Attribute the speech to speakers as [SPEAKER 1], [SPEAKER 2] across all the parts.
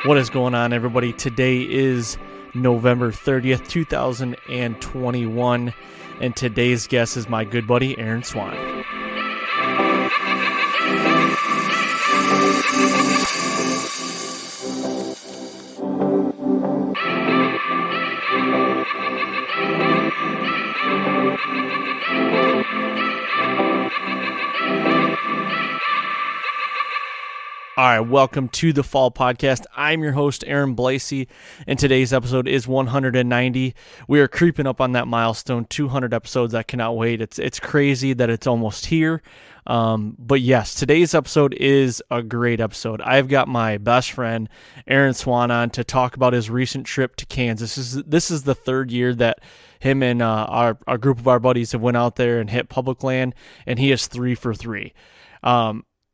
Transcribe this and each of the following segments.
[SPEAKER 1] What is going on, everybody? Today is November 30th, 2021, and today's guest is my good buddy, Aaron Swan. All right, welcome to the Fall Podcast. I'm your host, Aaron Blasey, and today's episode is 190. We are creeping up on that milestone, 200 episodes. I cannot wait. It's crazy that it's almost here. But yes, today's episode is a great episode. I've got my best friend, Aaron Swan, on to talk about his recent trip to Kansas. This is the third year that him and our group of our buddies have went out there and hit public land, and he is 3 for 3.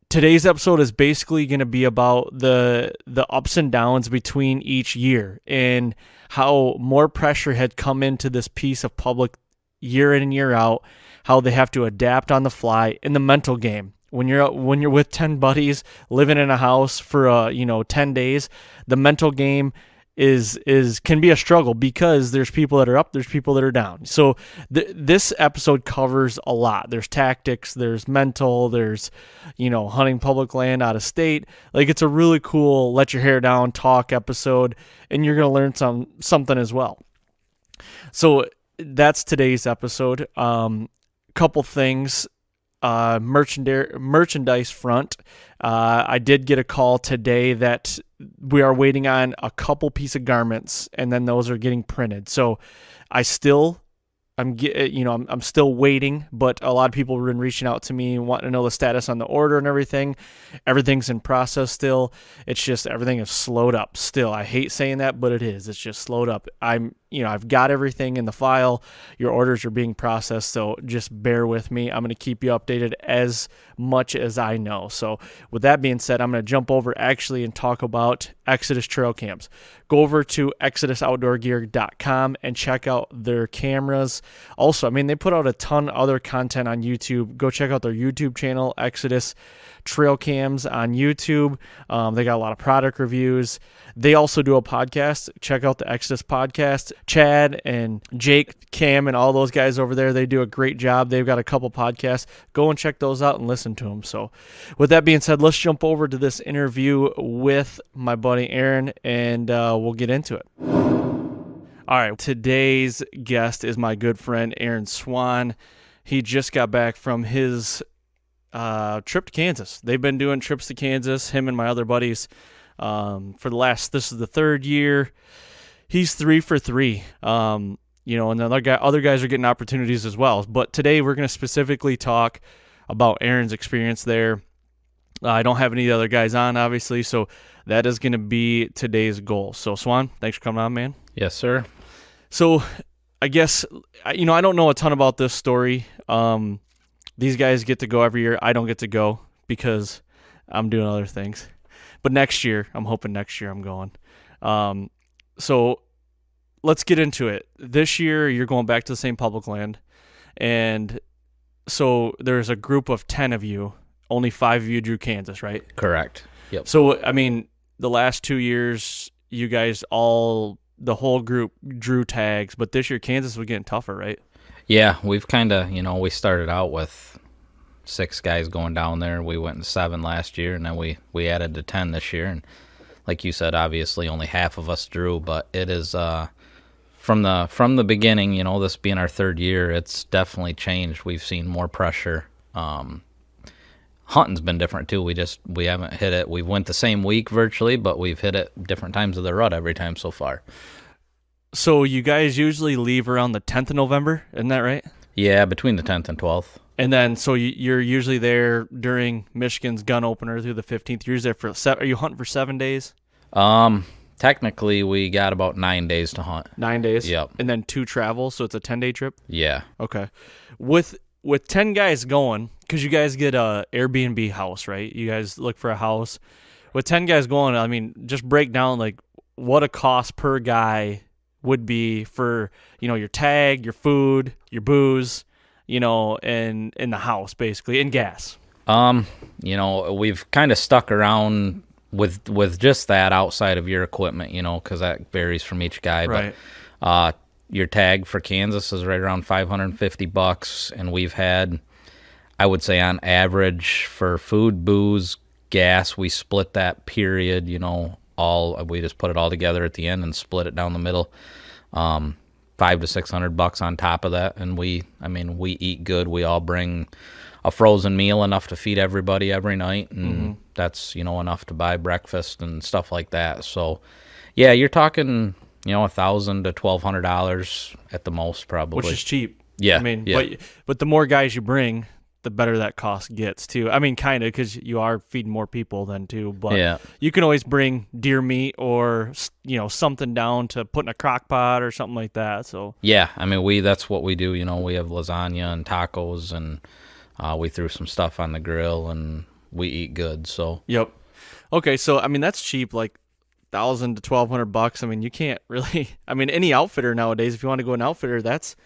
[SPEAKER 1] Today's episode is basically going to be about the ups and downs between each year and how more pressure had come into this piece of public year in and year out, how they have to adapt on the fly in the mental game. When you're with 10 buddies living in a house for 10 days, the mental game can be a struggle because there's people that are up, there's people that are down. So this episode covers a lot. There's tactics, there's mental, there's hunting public land out of state. Like, it's a really cool let your hair down talk episode, and you're gonna learn something as well. So that's today's episode. Couple things. Merchandise front. I did get a call today that we are waiting on a couple piece of garments, and then those are getting printed. So I'm still waiting, but a lot of people have been reaching out to me wanting to know the status on the order and everything. Everything's in process still. It's just everything is slowed up still. I hate saying that, but it is. It's just slowed up. I've got everything in the file. Your orders are being processed, so just bear with me. I'm going to keep you updated as much as I know. So with that being said, I'm going to jump over actually and talk about Exodus trail cams. Go over to ExodusOutdoorGear.com and check out their cameras. Also, they put out a ton of other content on YouTube. Go check out their YouTube channel, Exodus Trail Cams on YouTube. They got a lot of product reviews. They also do a podcast. Check out the Exodus podcast. Chad and Jake, Cam, and all those guys over there, they do a great job. They've got a couple podcasts. Go and check those out and listen to them. So with that being said, let's jump over to this interview with my buddy Aaron, and we'll get into it. All right, today's guest is my good friend Aaron Swan. He just got back from his trip to Kansas. They've been doing trips to Kansas, him and my other buddies, this is the third year. He's 3 for 3. And the other guys are getting opportunities as well. But today we're going to specifically talk about Aaron's experience there. I don't have any other guys on, obviously, so that is going to be today's goal. So, Swan, thanks for coming on, man.
[SPEAKER 2] Yes, sir.
[SPEAKER 1] So, I guess, I don't know a ton about this story. These guys get to go every year. I don't get to go because I'm doing other things. But I'm hoping next year I'm going. So let's get into it. This year, you're going back to the same public land. And so there's a group of 10 of you. Only 5 of you drew Kansas, right?
[SPEAKER 2] Correct. Yep.
[SPEAKER 1] So, the last 2 years, you guys the whole group drew tags. But this year, Kansas was getting tougher, right?
[SPEAKER 2] Yeah, we've kind of, we started out with 6 guys going down there. We went to 7 last year, and then we added to 10 this year. And like you said, obviously only half of us drew, but it is from the beginning, this being our third year, it's definitely changed. We've seen more pressure. Hunting's been different too. We haven't hit it. We went the same week virtually, but we've hit it different times of the rut every time so far.
[SPEAKER 1] So you guys usually leave around the 10th of November, isn't that right?
[SPEAKER 2] Yeah, between the 10th and 12th.
[SPEAKER 1] And then, so you're usually there during Michigan's gun opener through the 15th. You're usually there are you hunting for 7 days?
[SPEAKER 2] Technically, we got about 9 days to hunt.
[SPEAKER 1] 9 days?
[SPEAKER 2] Yep.
[SPEAKER 1] And then 2 travel, so it's a 10-day trip?
[SPEAKER 2] Yeah.
[SPEAKER 1] Okay. With 10 guys going, because you guys get a Airbnb house, right? You guys look for a house. With 10 guys going, just break down, what a cost per guy would be for, your tag, your food, your booze, and in the house, basically, and gas.
[SPEAKER 2] we've kind of stuck around with just that outside of your equipment, because that varies from each guy.
[SPEAKER 1] Right.
[SPEAKER 2] But your tag for Kansas is right around $550, and we've had, I would say, on average for food, booze, gas, we split that period. We just put it all together at the end and split it down the middle. $500 to $600 on top of that, and we eat good. We all bring a frozen meal enough to feed everybody every night, and that's enough to buy breakfast and stuff like that. So yeah, you're talking $1,000 to $1,200 at the most, probably,
[SPEAKER 1] which is cheap.
[SPEAKER 2] Yeah,
[SPEAKER 1] but the more guys you bring, the better that cost gets too. Kind of, because you are feeding more people then too. But you can always bring deer meat or something down to put in a crock pot or something like that. So
[SPEAKER 2] yeah, that's what we do. We have lasagna and tacos, and we threw some stuff on the grill, and we eat good. So
[SPEAKER 1] yep. Okay, so that's cheap, like $1,000 to $1,200. You can't really. Any outfitter nowadays, if you want to go an outfitter, that's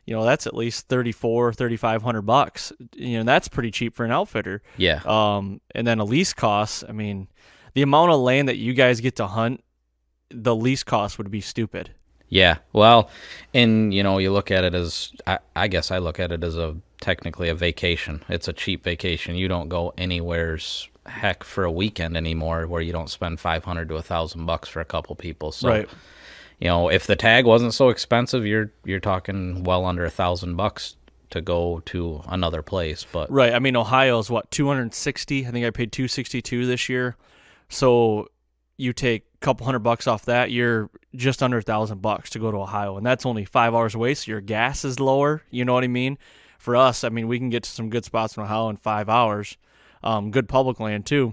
[SPEAKER 1] at least $3,500. That's pretty cheap for an outfitter.
[SPEAKER 2] Yeah.
[SPEAKER 1] And then a lease cost. The amount of land that you guys get to hunt, the lease cost would be stupid.
[SPEAKER 2] Yeah. Well, and you look at it as, I guess I look at it as technically a vacation. It's a cheap vacation. You don't go anywhere's heck for a weekend anymore where you don't spend $500 to $1,000 for a couple people. So.
[SPEAKER 1] Right.
[SPEAKER 2] If the tag wasn't so expensive, you're talking well under $1,000 to go to another place. But
[SPEAKER 1] right, Ohio's what, 260? I think I paid $262 this year. So you take a couple $100 off that, you're just under $1,000 to go to Ohio, and that's only 5 hours away. So your gas is lower. You know what I mean? For us, we can get to some good spots in Ohio in 5 hours. Good public land too.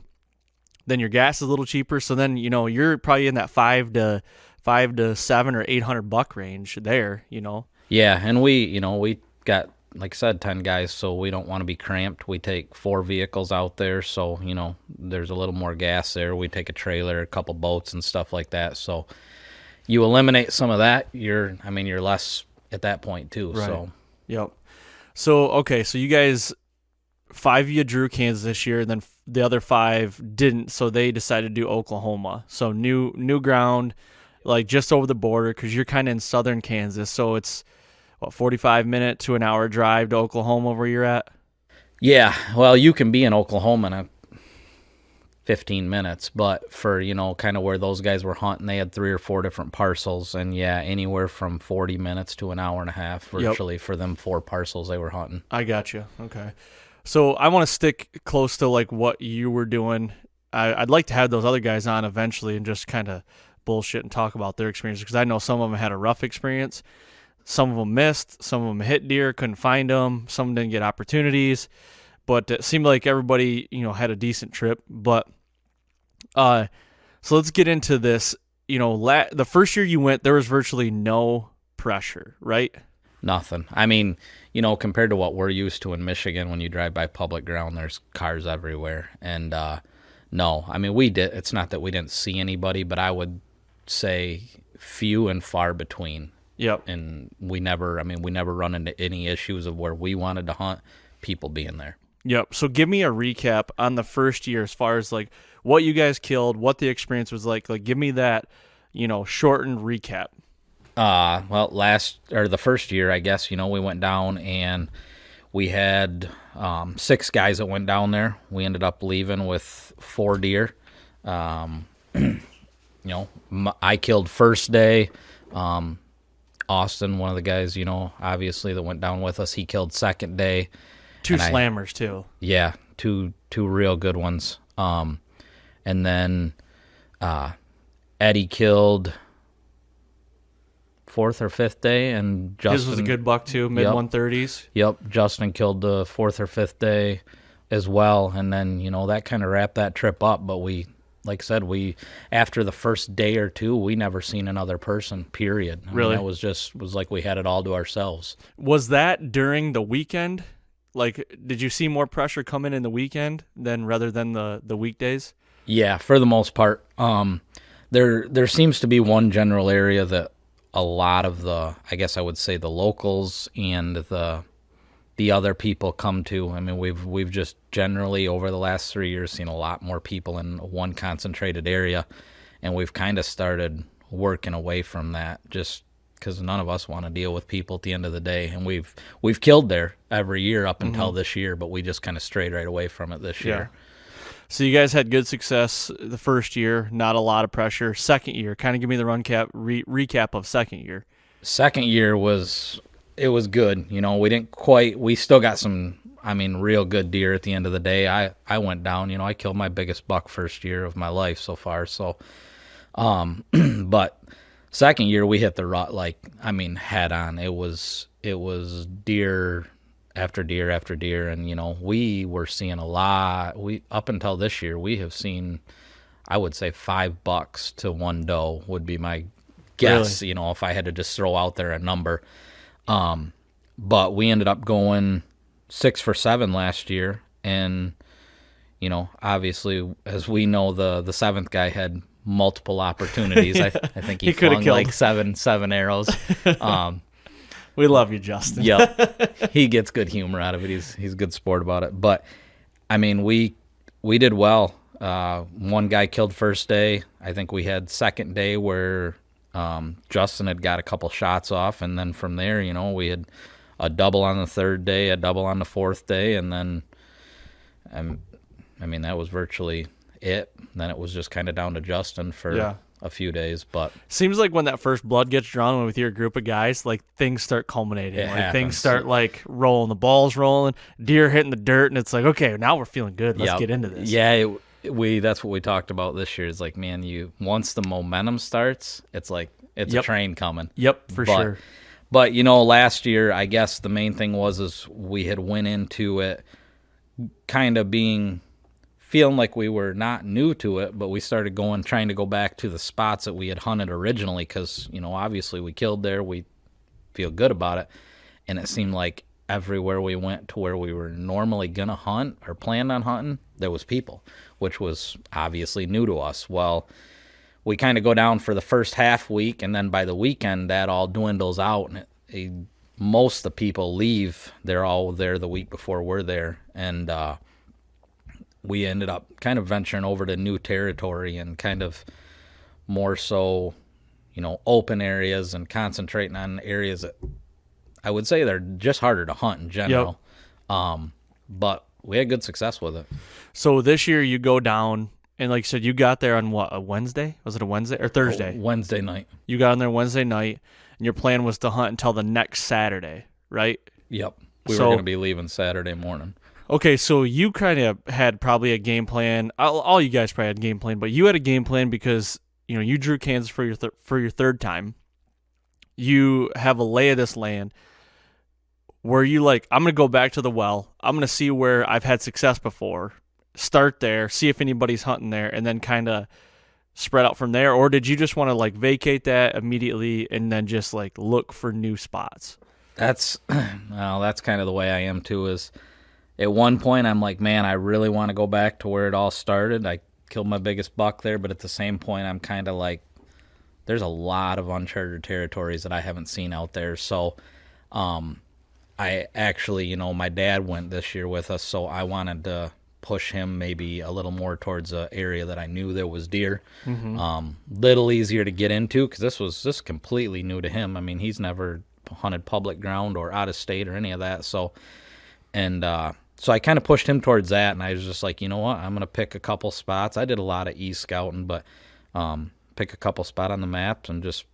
[SPEAKER 1] Then your gas is a little cheaper. So then you're probably in that $5 to $700 or $800 range there,
[SPEAKER 2] Yeah, and we got, like I said, 10 guys, so we don't want to be cramped. We take 4 vehicles out there, so there's a little more gas there. We take a trailer, a couple boats, and stuff like that. So you eliminate some of that, you're less at that point too.
[SPEAKER 1] Right.
[SPEAKER 2] So
[SPEAKER 1] yep. So okay, so you guys, 5 of you drew Kansas this year, and then the other 5 didn't, so they decided to do Oklahoma. So new ground. Like just over the border, because you're kind of in southern Kansas, so it's 45-minute to an hour drive to Oklahoma where you're at.
[SPEAKER 2] Yeah, well, you can be in Oklahoma in 15 minutes, but for kind of where those guys were hunting, they had 3 or 4 different parcels, and yeah, anywhere from 40 minutes to an hour and a half virtually for them 4 parcels they were hunting.
[SPEAKER 1] I got you. Okay, so I want to stick close to like what you were doing. I'd like to have those other guys on eventually and just kind of bullshit and talk about their experience, because I know some of them had a rough experience. Some of them missed, some of them hit deer, couldn't find them, some didn't get opportunities, but it seemed like everybody had a decent trip. But so let's get into this. The first year you went, there was virtually no pressure, right?
[SPEAKER 2] Nothing. Compared to what we're used to in Michigan, when you drive by public ground, there's cars everywhere. And no, we did. It's not that we didn't see anybody, but I would say few and far between.
[SPEAKER 1] Yep.
[SPEAKER 2] And we never run into any issues of where we wanted to hunt, people being there.
[SPEAKER 1] Yep. So give me a recap on the first year as far as like what you guys killed, what the experience was like. Like give me that, shortened recap.
[SPEAKER 2] Well, the first year, I guess, we went down and we had 6 guys that went down there. We ended up leaving with 4 deer. I killed first day. Austin, one of the guys, obviously that went down with us, he killed second day.
[SPEAKER 1] 2 slammers too.
[SPEAKER 2] Yeah, two real good ones. And then Eddie killed 4th or 5th day, and Justin,
[SPEAKER 1] his was a good buck too, mid 130s.
[SPEAKER 2] Yep, Justin killed the 4th or 5th day as well, and then that kind of wrapped that trip up. But like I said, after the first day or 2, we never seen another person, period.
[SPEAKER 1] Really?
[SPEAKER 2] It was like we had it all to ourselves. Was
[SPEAKER 1] that during the weekend? Like, did you see more pressure coming in the weekend rather than the weekdays?
[SPEAKER 2] Yeah, for the most part. There seems to be one general area that a lot of the, I guess I would say the locals and the the other people come to. I mean, we've just generally over the last 3 years seen a lot more people in one concentrated area, and we've kind of started working away from that just because none of us want to deal with people at the end of the day. And we've killed there every year up until this year, but we just kind of strayed right away from it this year.
[SPEAKER 1] So you guys had good success the first year, not a lot of pressure. Second year, kind of give me the recap of second year.
[SPEAKER 2] Second year was good. You know, we still got some, real good deer at the end of the day. I went down, I killed my biggest buck first year of my life so far. So, but second year we hit the rut, head on. It was deer after deer after deer. And, we were seeing a lot. Up until this year, we have seen, I would say 5 bucks to 1 doe would be my guess, really? If I had to just throw out there a number. But we ended up going 6 for 7 last year. And, obviously, as we know, the seventh guy had multiple opportunities. I think he flung like seven arrows.
[SPEAKER 1] We love you, Justin.
[SPEAKER 2] Yep. He gets good humor out of it. He's a good sport about it. But, we did well. One guy killed first day. I think we had second day where Justin had got a couple shots off, and then from there, we had a double on the third day, a double on the fourth day, and then, that was virtually it. Then it was just kind of down to Justin for a few days. But
[SPEAKER 1] seems like when that first blood gets drawn with your group of guys, like things start culminating. Things start like rolling, the ball's rolling, deer hitting the dirt, and it's like, okay, now we're feeling good. Let's get into this.
[SPEAKER 2] Yeah, that's what we talked about this year. It's like, man, once the momentum starts, it's like it's a train coming.
[SPEAKER 1] Yep, for sure.
[SPEAKER 2] But last year, I guess the main thing was we had went into it kind of feeling like we were not new to it, but we started trying to go back to the spots that we had hunted originally because, obviously we killed there. We feel good about it. And it seemed like everywhere we went to where we were normally going to hunt or planned on hunting, there was people, which was obviously new to us. Well, we kind of go down for the first half week, and then by the weekend, that all dwindles out, and most of the people leave. They're all there the week before we're there, and we ended up kind of venturing over to new territory and kind of more so, open areas and concentrating on areas that I would say they're just harder to hunt in general. Yep. But we had good success with it.
[SPEAKER 1] So this year you go down, and like you said, you got there on what, a Wednesday? Was it a Wednesday or Thursday?
[SPEAKER 2] Wednesday night. You
[SPEAKER 1] got on there Wednesday night, and your plan was to hunt until the next Saturday, right?
[SPEAKER 2] Yep. We were going to be leaving Saturday morning.
[SPEAKER 1] Okay, so you kind of had probably a game plan. All you guys probably had a game plan, but you had a game plan because you drew Kansas for your third time. You have a lay of this land where you like, I'm going to go back to the well. I'm going to see where I've had success before. Start there, see if anybody's hunting there, and then kind of spread out from there. Or did you just want to like vacate that immediately and then just like look for new spots?
[SPEAKER 2] That's kind of the way I am too. Is at one point I'm like, man, I really want to go back to where it all started. I killed my biggest buck there, but at the same point I'm kind of like, there's a lot of uncharted territories that I haven't seen out there. So I actually, my dad went this year with us, so I wanted to push him maybe a little more towards an area that I knew there was deer. Mm-hmm. Little easier to get into because this was just completely new to him. I mean, he's never hunted public ground or out of state or any of that. So I kind of pushed him towards that, and I was just like, you know what, I'm going to pick a couple spots. I did a lot of e-scouting, but pick a couple spot on the maps and just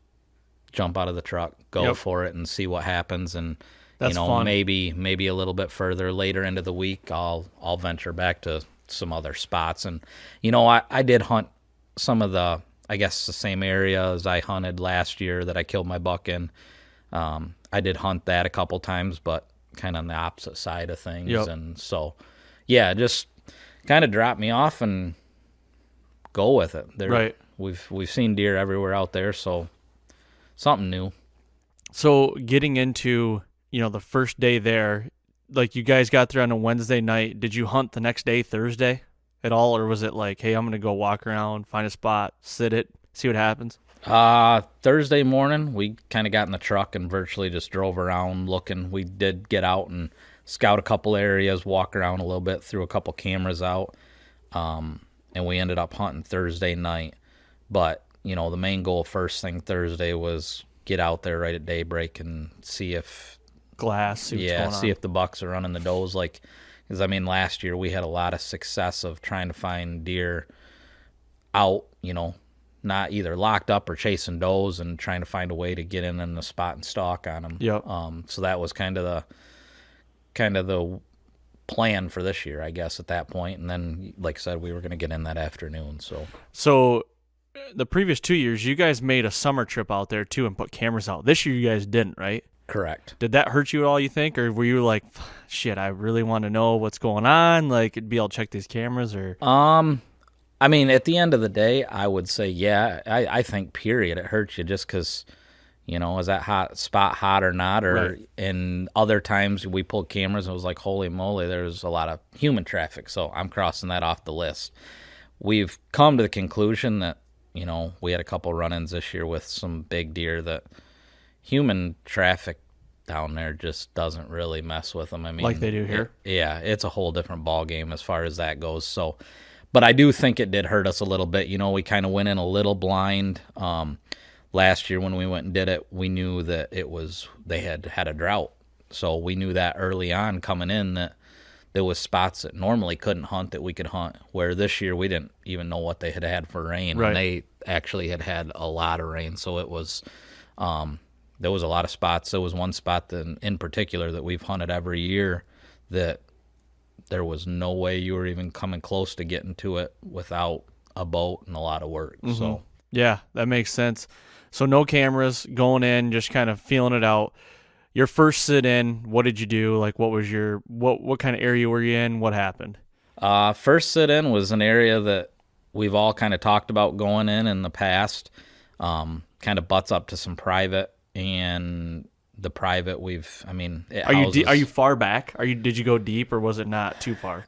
[SPEAKER 2] jump out of the truck, go for it, and see what happens. And
[SPEAKER 1] that's fun.
[SPEAKER 2] maybe a little bit further later into the week, I'll venture back to some other spots. And I did hunt some of the same area as I hunted last year that I killed my buck in. I did hunt that a couple times, but kind of on the opposite side of things. Yep. And so, just kind of drop me off and go with it.
[SPEAKER 1] Right.
[SPEAKER 2] We've seen deer everywhere out there, so something new.
[SPEAKER 1] So getting into, the first day there, like you guys got there on a Wednesday night, did you hunt the next day, Thursday at all? Or was it like, hey, I'm going to go walk around, find a spot, sit it, see what happens?
[SPEAKER 2] Thursday morning, we kind of got in the truck and virtually just drove around looking. We did get out and scout a couple areas, walk around a little bit, threw a couple cameras out, and we ended up hunting Thursday night. But, you know, the main goal first thing Thursday was get out there right at daybreak and see if
[SPEAKER 1] see
[SPEAKER 2] if the bucks are running the does. Like, because, I mean, last year we had a lot of success of trying to find deer out, you know, not either locked up or chasing does and trying to find a way to get in the spot and stalk on them.
[SPEAKER 1] Yep.
[SPEAKER 2] So that was kind of the plan for this year, I guess, at that point. And then, like I said, we were going to get in that afternoon.
[SPEAKER 1] So the previous 2 years, you guys made a summer trip out there too and put cameras out. This year, you guys didn't, right?
[SPEAKER 2] Correct.
[SPEAKER 1] Did that hurt you at all, you think? Or were you like, shit, I really want to know what's going on? Like, be able to check these cameras or?
[SPEAKER 2] I mean, at the end of the day, I would say, yeah, I think, period, it hurts you just because, you know, is that hot spot hot or not? Or
[SPEAKER 1] Right.
[SPEAKER 2] in other times we pulled cameras and it was like, holy moly, there's a lot of human traffic. So I'm crossing that off the list. We've come to the conclusion that, you know, we had a couple run-ins this year with some big deer that human traffic down there just doesn't really mess with them. I mean,
[SPEAKER 1] Like they do here?
[SPEAKER 2] It's a whole different ball game as far as that goes. So, but I do think it did hurt us a little bit. You know, we kind of went in a little blind. Last year when we went and did it, we knew that they had a drought. So we knew that early on coming in that there was spots that normally couldn't hunt that we could hunt, where this year we didn't even know what they had for rain.
[SPEAKER 1] Right.
[SPEAKER 2] And they actually had a lot of rain. So it was, there was a lot of spots. There was one spot that in particular that we've hunted every year that there was no way you were even coming close to getting to it without a boat and a lot of work.
[SPEAKER 1] Mm-hmm.
[SPEAKER 2] So
[SPEAKER 1] Yeah, that makes sense. So no cameras, going in, just kind of feeling it out. Your first sit in, what did you do? Like, what was what kind of area were you in? What happened?
[SPEAKER 2] First sit in was an area that we've all kind of talked about going in the past. Kind of butts up to some private, and the private
[SPEAKER 1] Are you far back? Did you go deep, or was it not too far?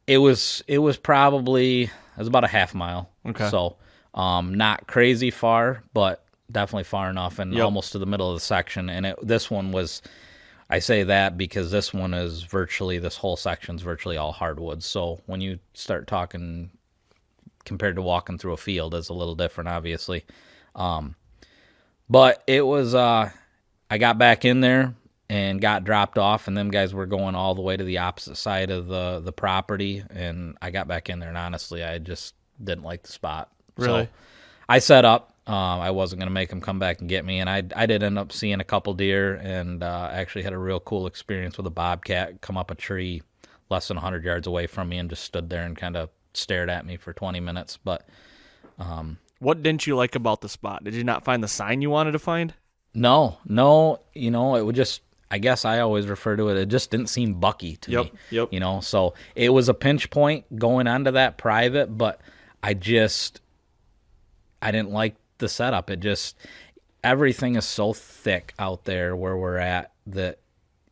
[SPEAKER 2] It was about a half mile.
[SPEAKER 1] Okay.
[SPEAKER 2] So, not crazy far, but definitely far enough and
[SPEAKER 1] Yep.
[SPEAKER 2] almost to the middle of the section. And this one was, I say that because this whole section's virtually all hardwoods. So when you start talking compared to walking through a field, it's a little different, obviously. But it was, I got back in there and got dropped off, and them guys were going all the way to the opposite side of the property, and I got back in there, and honestly, I just didn't like the spot.
[SPEAKER 1] Really?
[SPEAKER 2] So I set up. I wasn't going to make them come back and get me, and I did end up seeing a couple deer, and actually had a real cool experience with a bobcat come up a tree less than 100 yards away from me and just stood there and kind of stared at me for 20 minutes. But
[SPEAKER 1] what didn't you like about the spot? Did you not find the sign you wanted to find?
[SPEAKER 2] No, you know, it would just, I guess I always refer to it, it just didn't seem bucky to me.
[SPEAKER 1] Yep.
[SPEAKER 2] You know, so it was a pinch point going onto that private, but I didn't like the setup. Everything is so thick out there where we're at that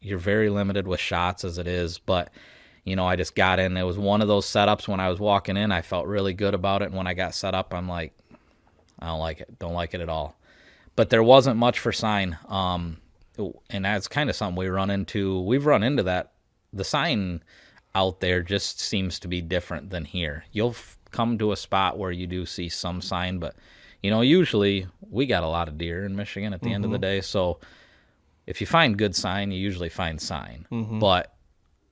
[SPEAKER 2] you're very limited with shots as it is. But, you know, I just got in. It was one of those setups when I was walking in, I felt really good about it. And when I got set up, I'm like, I don't like it. Don't like it at all. But there wasn't much for sign. And that's kind of something we run into. We've run into that. The sign out there just seems to be different than here. You'll come to a spot where you do see some sign, but you know, usually we got a lot of deer in Michigan at the end of the day. So if you find good sign, you usually find sign. But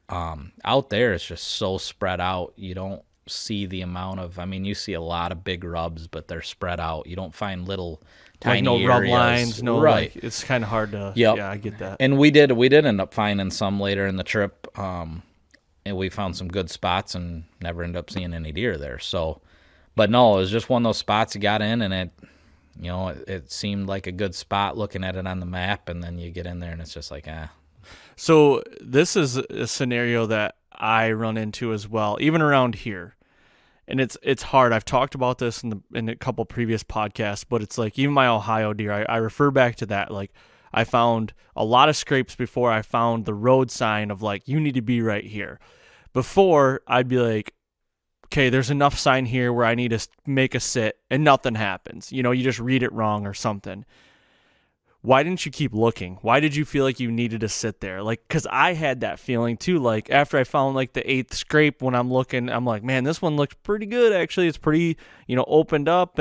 [SPEAKER 2] out there, it's just so spread out. You don't see the amount of, you see a lot of big rubs, but they're spread out. You don't find little tiny
[SPEAKER 1] no rub
[SPEAKER 2] areas.
[SPEAKER 1] lines, no,
[SPEAKER 2] right.
[SPEAKER 1] like, it's kind of hard to,
[SPEAKER 2] Yep.
[SPEAKER 1] Yeah, I get that.
[SPEAKER 2] And we did end up finding some later in the trip. And we found some good spots and never ended up seeing any deer there. So, but no, it was just one of those spots you got in, and it seemed like a good spot looking at it on the map, and then you get in there and it's just like,
[SPEAKER 1] So this is a scenario that I run into as well, even around here. And it's hard. I've talked about this in a couple previous podcasts, but it's like even my Ohio deer, I refer back to that. Like, I found a lot of scrapes before I found the road sign of like, you need to be right here. Before, I'd be like, okay, there's enough sign here where I need to make a sit, and nothing happens. You know, you just read it wrong or something. why didn't you keep looking? Why did you feel like you needed to sit there? Like, because I had that feeling too. Like, after I found like the 8th scrape, when I'm looking, I'm like, man, this one looks pretty good. Actually, it's pretty, opened up.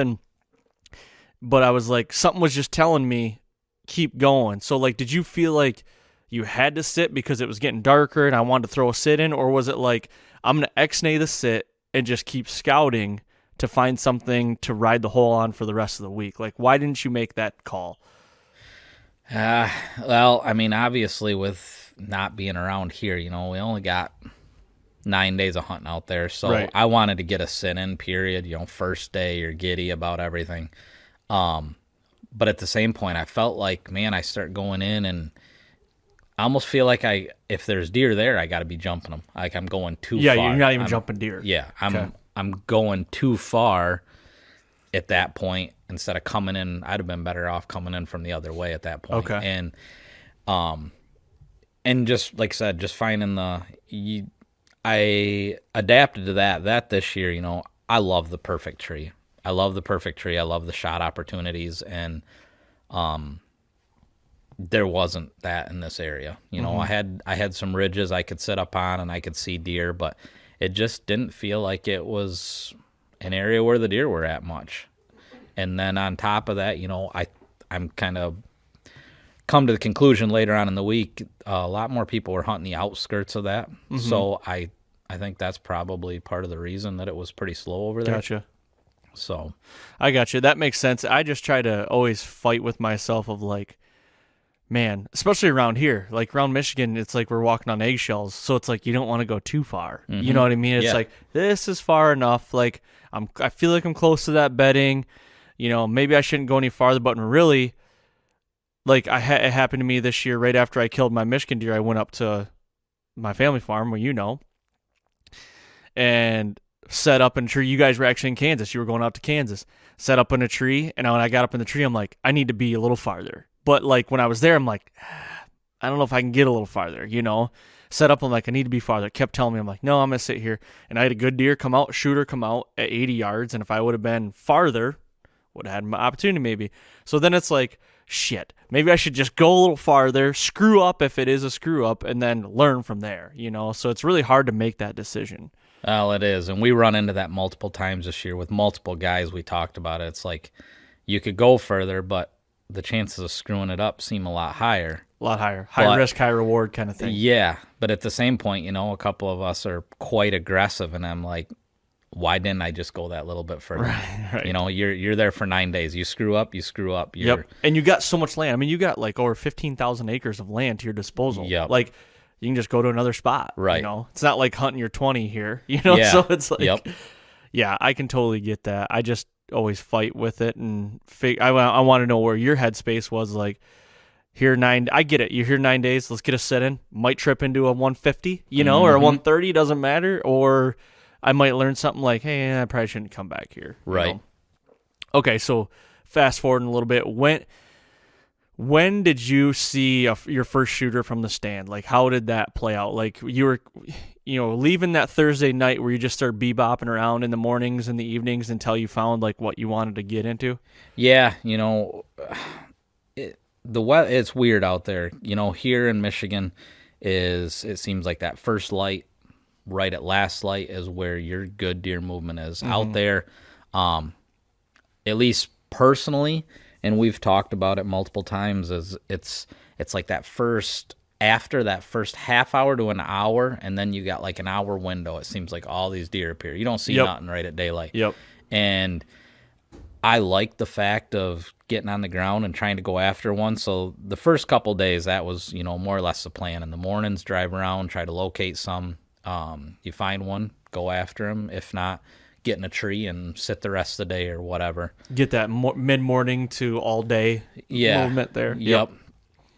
[SPEAKER 1] But I was like, something was just telling me, keep going. So, like, did you feel like you had to sit because it was getting darker and I wanted to throw a sit in? Or was it like, I'm going to X-nay the sit and just keep scouting to find something to ride the hole on for the rest of the week? Like, why didn't you make that call?
[SPEAKER 2] Well, I mean, obviously with not being around here, we only got 9 days of hunting out there. So
[SPEAKER 1] Right.
[SPEAKER 2] I wanted to get a sit-in period, first day, you're giddy about everything. But at the same point, I felt like, man, I start going in and I almost feel like if there's deer there, I got to be jumping them. Like I'm going too far.
[SPEAKER 1] Yeah, you're not even jumping deer.
[SPEAKER 2] Yeah,
[SPEAKER 1] Okay.
[SPEAKER 2] I'm going too far at that point instead of coming in. I'd have been better off coming in from the other way at that point.
[SPEAKER 1] Okay.
[SPEAKER 2] And just like I said, just finding I adapted to that this year. I love the perfect tree. I love the shot opportunities, and there wasn't that in this area. I had some ridges I could sit up on and I could see deer, but it just didn't feel like it was an area where the deer were at much. And then on top of that, I'm kind of come to the conclusion later on in the week, a lot more people were hunting the outskirts of that. So I think that's probably part of the reason that it was pretty slow over there.
[SPEAKER 1] Gotcha.
[SPEAKER 2] So
[SPEAKER 1] I got you. That makes sense. I just try to always fight with myself of like, man, especially around here, like around Michigan, it's like we're walking on eggshells. So it's like you don't want to go too far. You know what I mean? It's like, this is far enough. Like I feel like I'm close to that bedding. Maybe I shouldn't go any farther, but really, like it happened to me this year right after I killed my Michigan deer. I went up to my family farm where and set up in a tree. You guys were actually in Kansas. You were going out to Kansas. Set up in a tree, and when I got up in the tree, I'm like, I need to be a little farther. But like when I was there, I'm like, I don't know if I can get a little farther, Set up, I'm like, I need to be farther. Kept telling me, I'm like, no, I'm going to sit here. And I had a good deer shooter come out at 80 yards, and if I would have been farther, would have had my opportunity maybe. So then it's like, shit, maybe I should just go a little farther, screw up if it is a screw up, and then learn from there, So it's really hard to make that decision.
[SPEAKER 2] Well, it is, and we run into that multiple times this year with multiple guys. We talked about it. It's like you could go further, but the chances of screwing it up seem a lot higher.
[SPEAKER 1] A lot higher. High risk, high reward kind of thing.
[SPEAKER 2] Yeah, but at the same point, a couple of us are quite aggressive, and I'm like, why didn't I just go that little bit further?
[SPEAKER 1] Right.
[SPEAKER 2] You're there for 9 days. You screw up, you screw up.
[SPEAKER 1] Yep. And you got so much land. I mean, you got like over 15,000 acres of land to your disposal.
[SPEAKER 2] Yep.
[SPEAKER 1] Like, you can just go to another spot.
[SPEAKER 2] Right.
[SPEAKER 1] It's not like hunting your 20 here.
[SPEAKER 2] Yeah.
[SPEAKER 1] So it's like,
[SPEAKER 2] Yep.
[SPEAKER 1] Yeah, I can totally get that. I just always fight with it and I want to know where your headspace was. Like, I get it. You're here 9 days. Let's get a sit in. Might trip into a 150, or a 130. Doesn't matter. Or I might learn something like, hey, I probably shouldn't come back here.
[SPEAKER 2] Right.
[SPEAKER 1] Okay, so fast forwarding a little bit. When did you see your first shooter from the stand? Like, how did that play out? Like, you were, leaving that Thursday night where you just start bebopping around in the mornings and the evenings until you found like what you wanted to get into?
[SPEAKER 2] Yeah, it's weird out there. Here in Michigan it seems like that first light, right at last light, is where your good deer movement is. Out there, at least personally, and we've talked about it multiple times, is it's like that after that first half hour to an hour, and then you got like an hour window. It seems like all these deer appear. You don't see nothing right at daylight.
[SPEAKER 1] Yep.
[SPEAKER 2] And I like the fact of getting on the ground and trying to go after one. So the first couple days, that was, more or less the plan. In the mornings, drive around, try to locate some. You find one, go after them. If not, get in a tree and sit the rest of the day or whatever.
[SPEAKER 1] Get that mid-morning to all-day movement there.
[SPEAKER 2] Yep.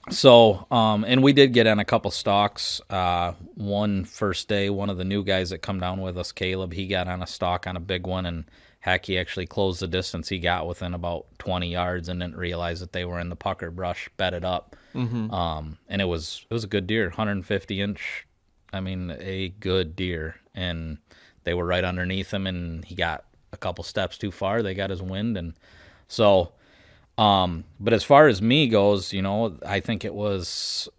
[SPEAKER 2] So, and we did get on a couple stalks. One first day, one of the new guys that come down with us, Caleb, he got on a stalk on a big one, and heck, he actually closed the distance. He got within about 20 yards and didn't realize that they were in the pucker brush, bedded up. And it was a good deer, 150-inch. I mean, a good deer, and they were right underneath him, and he got a couple steps too far. They got his wind, and so But as far as me goes, I think it was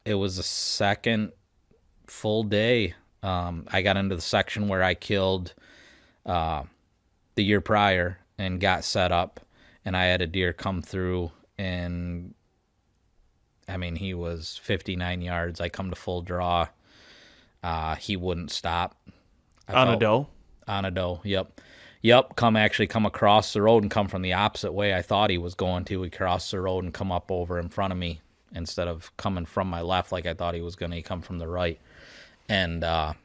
[SPEAKER 2] the second full day. I got into the section where I killed the year prior and got set up, and I had a deer come through, and he was 59 yards. I come to full draw. He wouldn't stop.
[SPEAKER 1] On a doe?
[SPEAKER 2] On a doe, yep. Yep, come across the road and come from the opposite way I thought he was going to. He crossed the road and come up over in front of me instead of coming from my left like I thought he was going to come from the right. And, I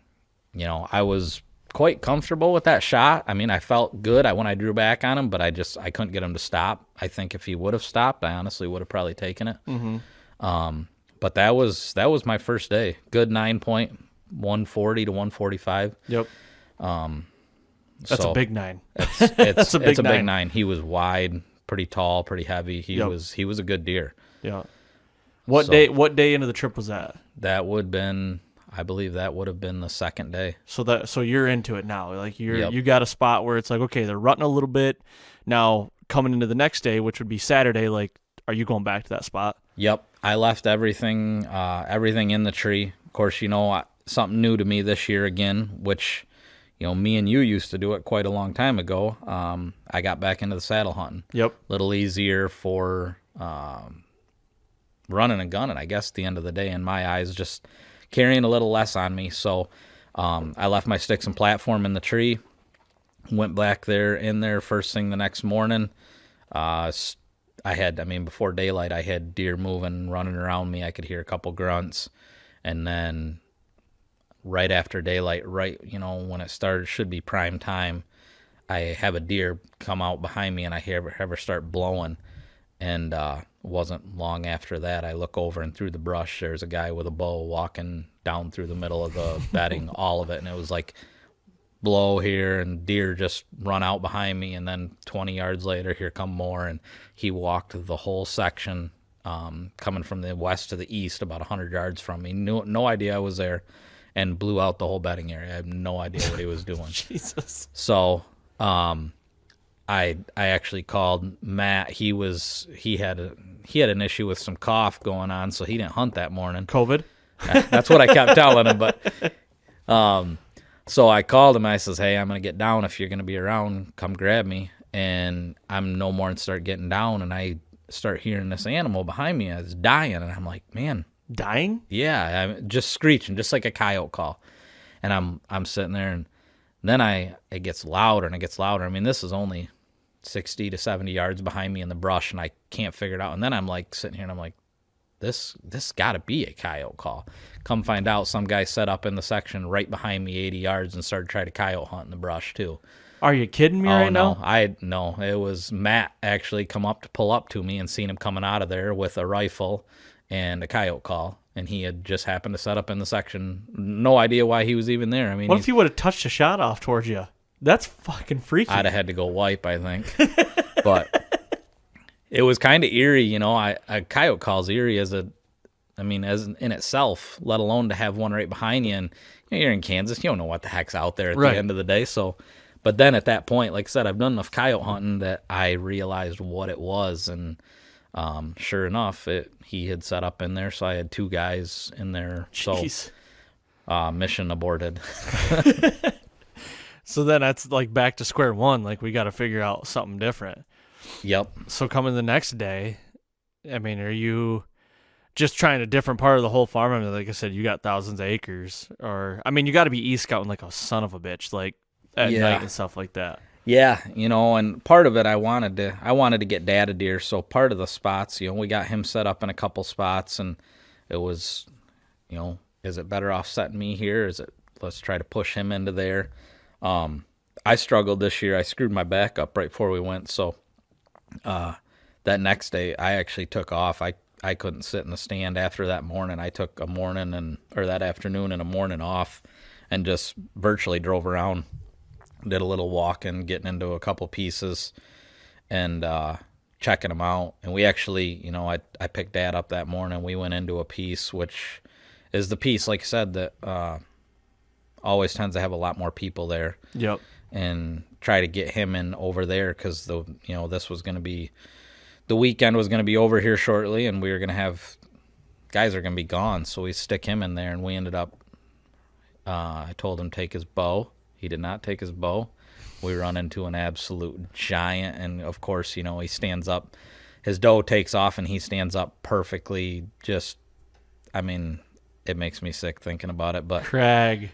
[SPEAKER 2] was quite comfortable with that shot. I felt good when I drew back on him, but I couldn't get him to stop. I think if he would have stopped, I honestly would have probably taken it. Mm-hmm. But that was my first day. Good 9 point, 140 to 145.
[SPEAKER 1] Yep. That's a big 9.
[SPEAKER 2] It's a big 9. He was wide, pretty tall, pretty heavy. He was a good deer.
[SPEAKER 1] Yeah. What day into the trip was that?
[SPEAKER 2] I believe that would have been the second day.
[SPEAKER 1] So you're into it now. Like you got a spot where it's like, okay, they're rutting a little bit. Now coming into the next day, which would be Saturday, like, are you going back to that spot?
[SPEAKER 2] Yep. I left everything in the tree. Of course, something new to me this year again, which, me and you used to do it quite a long time ago. I got back into the saddle hunting.
[SPEAKER 1] Yep.
[SPEAKER 2] A little easier for running and gunning, I guess, at the end of the day, in my eyes, just carrying a little less on me. So I left my sticks and platform in the tree, went back in there first thing the next morning. Before daylight, I had deer moving, running around me. I could hear a couple grunts. And then right after daylight, when it started, should be prime time, I have a deer come out behind me, and I have her start blowing. And wasn't long after that, I look over, and through the brush, there's a guy with a bow walking down through the middle of the bedding, all of it. And it was like blow here, and deer just run out behind me. And then 20 yards later, here come more. And he walked the whole section, coming from the west to the east, about 100 yards from me. No idea I was there, and blew out the whole bedding area. I have no idea what he was doing.
[SPEAKER 1] Jesus.
[SPEAKER 2] So, I actually called Matt. He had an issue with some cough going on, so he didn't hunt that morning.
[SPEAKER 1] COVID?
[SPEAKER 2] That's what I kept telling him. But so I called him. I says, "Hey, I'm gonna get down. If you're gonna be around, come grab me." And I'm no more, and start getting down, and I start hearing this animal behind me. It's dying, and I'm like, "Man,
[SPEAKER 1] dying?"
[SPEAKER 2] Yeah, I'm just screeching, just like a coyote call. And I'm sitting there, and then it gets louder and it gets louder. This is only 60 to 70 yards behind me in the brush, and I can't figure it out. And then I'm like sitting here, and I'm like, this got to be a coyote call. Come find out, some guy set up in the section right behind me 80 yards and started trying to coyote hunt in the brush too.
[SPEAKER 1] Are you kidding me right now?
[SPEAKER 2] No, it was Matt actually pull up to me, and seen him coming out of there with a rifle and a coyote call. And he had just happened to set up in the section. No idea why he was even there.
[SPEAKER 1] What if he would have touched a shot off towards you? That's fucking freaky.
[SPEAKER 2] I'd have had to go wipe, I think. But it was kind of eerie, a coyote call's eerie as in itself, let alone to have one right behind you. And you're in Kansas, you don't know what the heck's out there at the end of the day. So, but then at that point, like I said, I've done enough coyote hunting that I realized what it was. And sure enough, he had set up in there, so I had 2 guys in there.
[SPEAKER 1] Jeez.
[SPEAKER 2] So mission aborted.
[SPEAKER 1] So then that's like back to square one. Like, we got to figure out something different.
[SPEAKER 2] Yep.
[SPEAKER 1] So coming the next day, are you just trying a different part of the whole farm? Like I said, you got thousands of acres, or you got to be e-scouting like a son of a bitch, like at night and stuff like that.
[SPEAKER 2] Yeah, and part of it, I wanted to get Dad a deer. So part of the spots, we got him set up in a couple spots, and it was, is it better off setting me here? Let's try to push him into there. I struggled this year. I screwed my back up right before we went. So, that next day I actually took off. I couldn't sit in the stand after that morning. I took that afternoon and a morning off, and just virtually drove around, did a little walking, getting into a couple pieces, and, checking them out. And we actually, I picked Dad up that morning. We went into a piece, which is the piece, like I said, that, always tends to have a lot more people there.
[SPEAKER 1] Yep.
[SPEAKER 2] And try to get him in over there, because this was going to be the weekend was going to be over here shortly, and we were going to have guys are going to be gone, so we stick him in there, and we ended up. I told him take his bow. He did not take his bow. We run into an absolute giant, and of course, he stands up. His doe takes off, and he stands up perfectly. Just, I mean, it makes me sick thinking about it. But
[SPEAKER 1] Craig,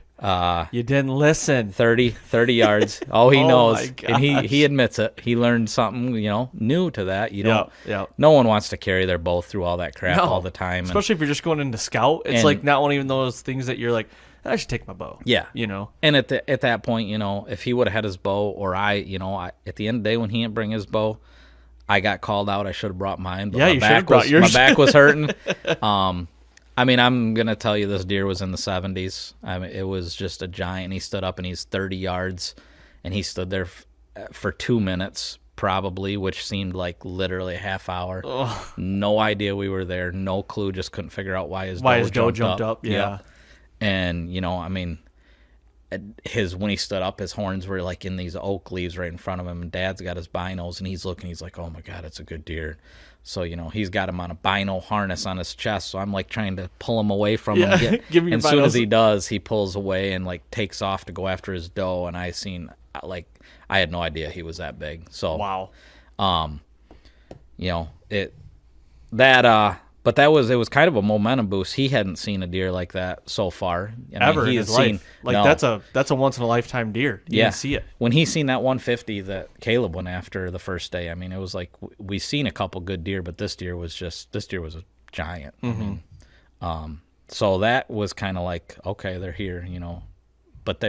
[SPEAKER 1] you didn't listen.
[SPEAKER 2] 30 yards. Oh, he knows,
[SPEAKER 1] my gosh.
[SPEAKER 2] and he admits it. He learned something, new to that. You don't.
[SPEAKER 1] Yep.
[SPEAKER 2] No one wants to carry their bow through all that crap
[SPEAKER 1] No.
[SPEAKER 2] all the time,
[SPEAKER 1] Especially if you're just going into scout. It's like not one of those things that you're like, I should take my bow.
[SPEAKER 2] Yeah. And at that point, if he would have had his bow, or I, at the end of the day when he didn't bring his bow, I got called out. I should have brought mine. But
[SPEAKER 1] Yeah, you should have brought yours.
[SPEAKER 2] My back was hurting. I mean, I'm going to tell you this deer was in the 70s. I mean, it was just a giant. He stood up, and he's 30 yards, and he stood there for 2 minutes probably, which seemed like literally a half hour.
[SPEAKER 1] Ugh.
[SPEAKER 2] No idea we were there. No clue. Just couldn't figure out why his
[SPEAKER 1] doe jumped up. Yeah.
[SPEAKER 2] And, I mean, when he stood up, his horns were like in these oak leaves right in front of him, and Dad's got his binos, and he's looking, he's like, oh my God, it's a good deer. So, he's got him on a bino harness on his chest, so I'm like trying to pull him away from him.
[SPEAKER 1] Give me your
[SPEAKER 2] and as soon as
[SPEAKER 1] binos.
[SPEAKER 2] he does, he pulls away and like takes off to go after his doe, and I had no idea he was that big. So,
[SPEAKER 1] Wow.
[SPEAKER 2] But it was kind of a momentum boost. He hadn't seen a deer like that so far.
[SPEAKER 1] Ever in
[SPEAKER 2] he
[SPEAKER 1] his
[SPEAKER 2] had seen,
[SPEAKER 1] life. Like,
[SPEAKER 2] no.
[SPEAKER 1] that's a once-in-a-lifetime deer. You didn't see it.
[SPEAKER 2] When he seen that 150 that Caleb went after the first day, I mean, it was like we seen a couple good deer, but this deer was a giant.
[SPEAKER 1] Mm-hmm.
[SPEAKER 2] I mean, so that was kind of like, okay, they're here, But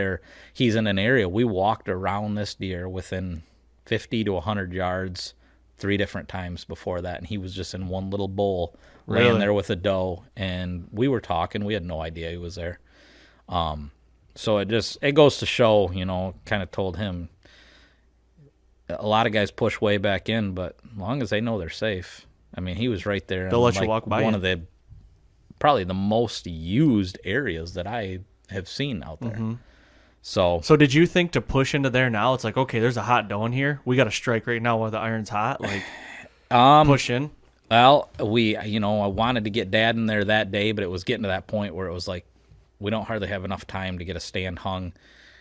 [SPEAKER 2] he's in an area. We walked around this deer within 50 to 100 yards 3 different times before that, and he was just in one little bowl laying there with a doe, and we were talking. We had no idea he was there. So it goes to show, kind of told him, a lot of guys push way back in, but as long as they know they're safe. I mean, he was right there.
[SPEAKER 1] They'll let you walk by
[SPEAKER 2] one
[SPEAKER 1] you.
[SPEAKER 2] of the probably the most used areas that I have seen out there.
[SPEAKER 1] Mm-hmm.
[SPEAKER 2] So
[SPEAKER 1] did you think to push into there now? It's like, okay, there's a hot doe in here. We got to strike right now while the iron's hot. Like, push in.
[SPEAKER 2] Well, I wanted to get Dad in there that day, but it was getting to that point where it was like, we don't hardly have enough time to get a stand hung.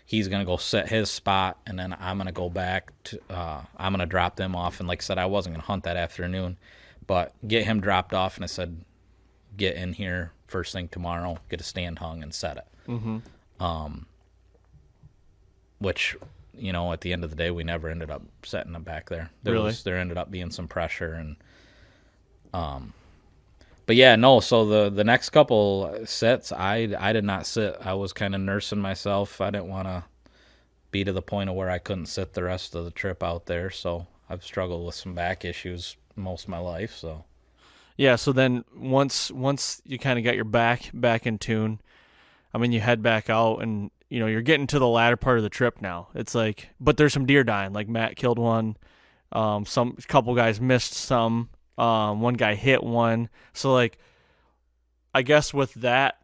[SPEAKER 2] He's going to go set his spot, and then I'm going to go back to, I'm going to drop them off. And like I said, I wasn't going to hunt that afternoon, but get him dropped off. And I said, get in here first thing tomorrow, get a stand hung and set it. Mm-hmm. Which, at the end of the day, we never ended up setting them back there. There ended up being some pressure, and but yeah, no. So the next couple sets, I did not sit. I was kind of nursing myself. I didn't want to be to the point of where I couldn't sit the rest of the trip out there. So I've struggled with some back issues most of my life. So
[SPEAKER 1] yeah. So then once you kind of got your back in tune, I mean, you head back out, and you're getting to the latter part of the trip now. It's like, but there's some deer dying. Like Matt killed one. Some couple guys missed some. One guy hit one. So like, I guess with that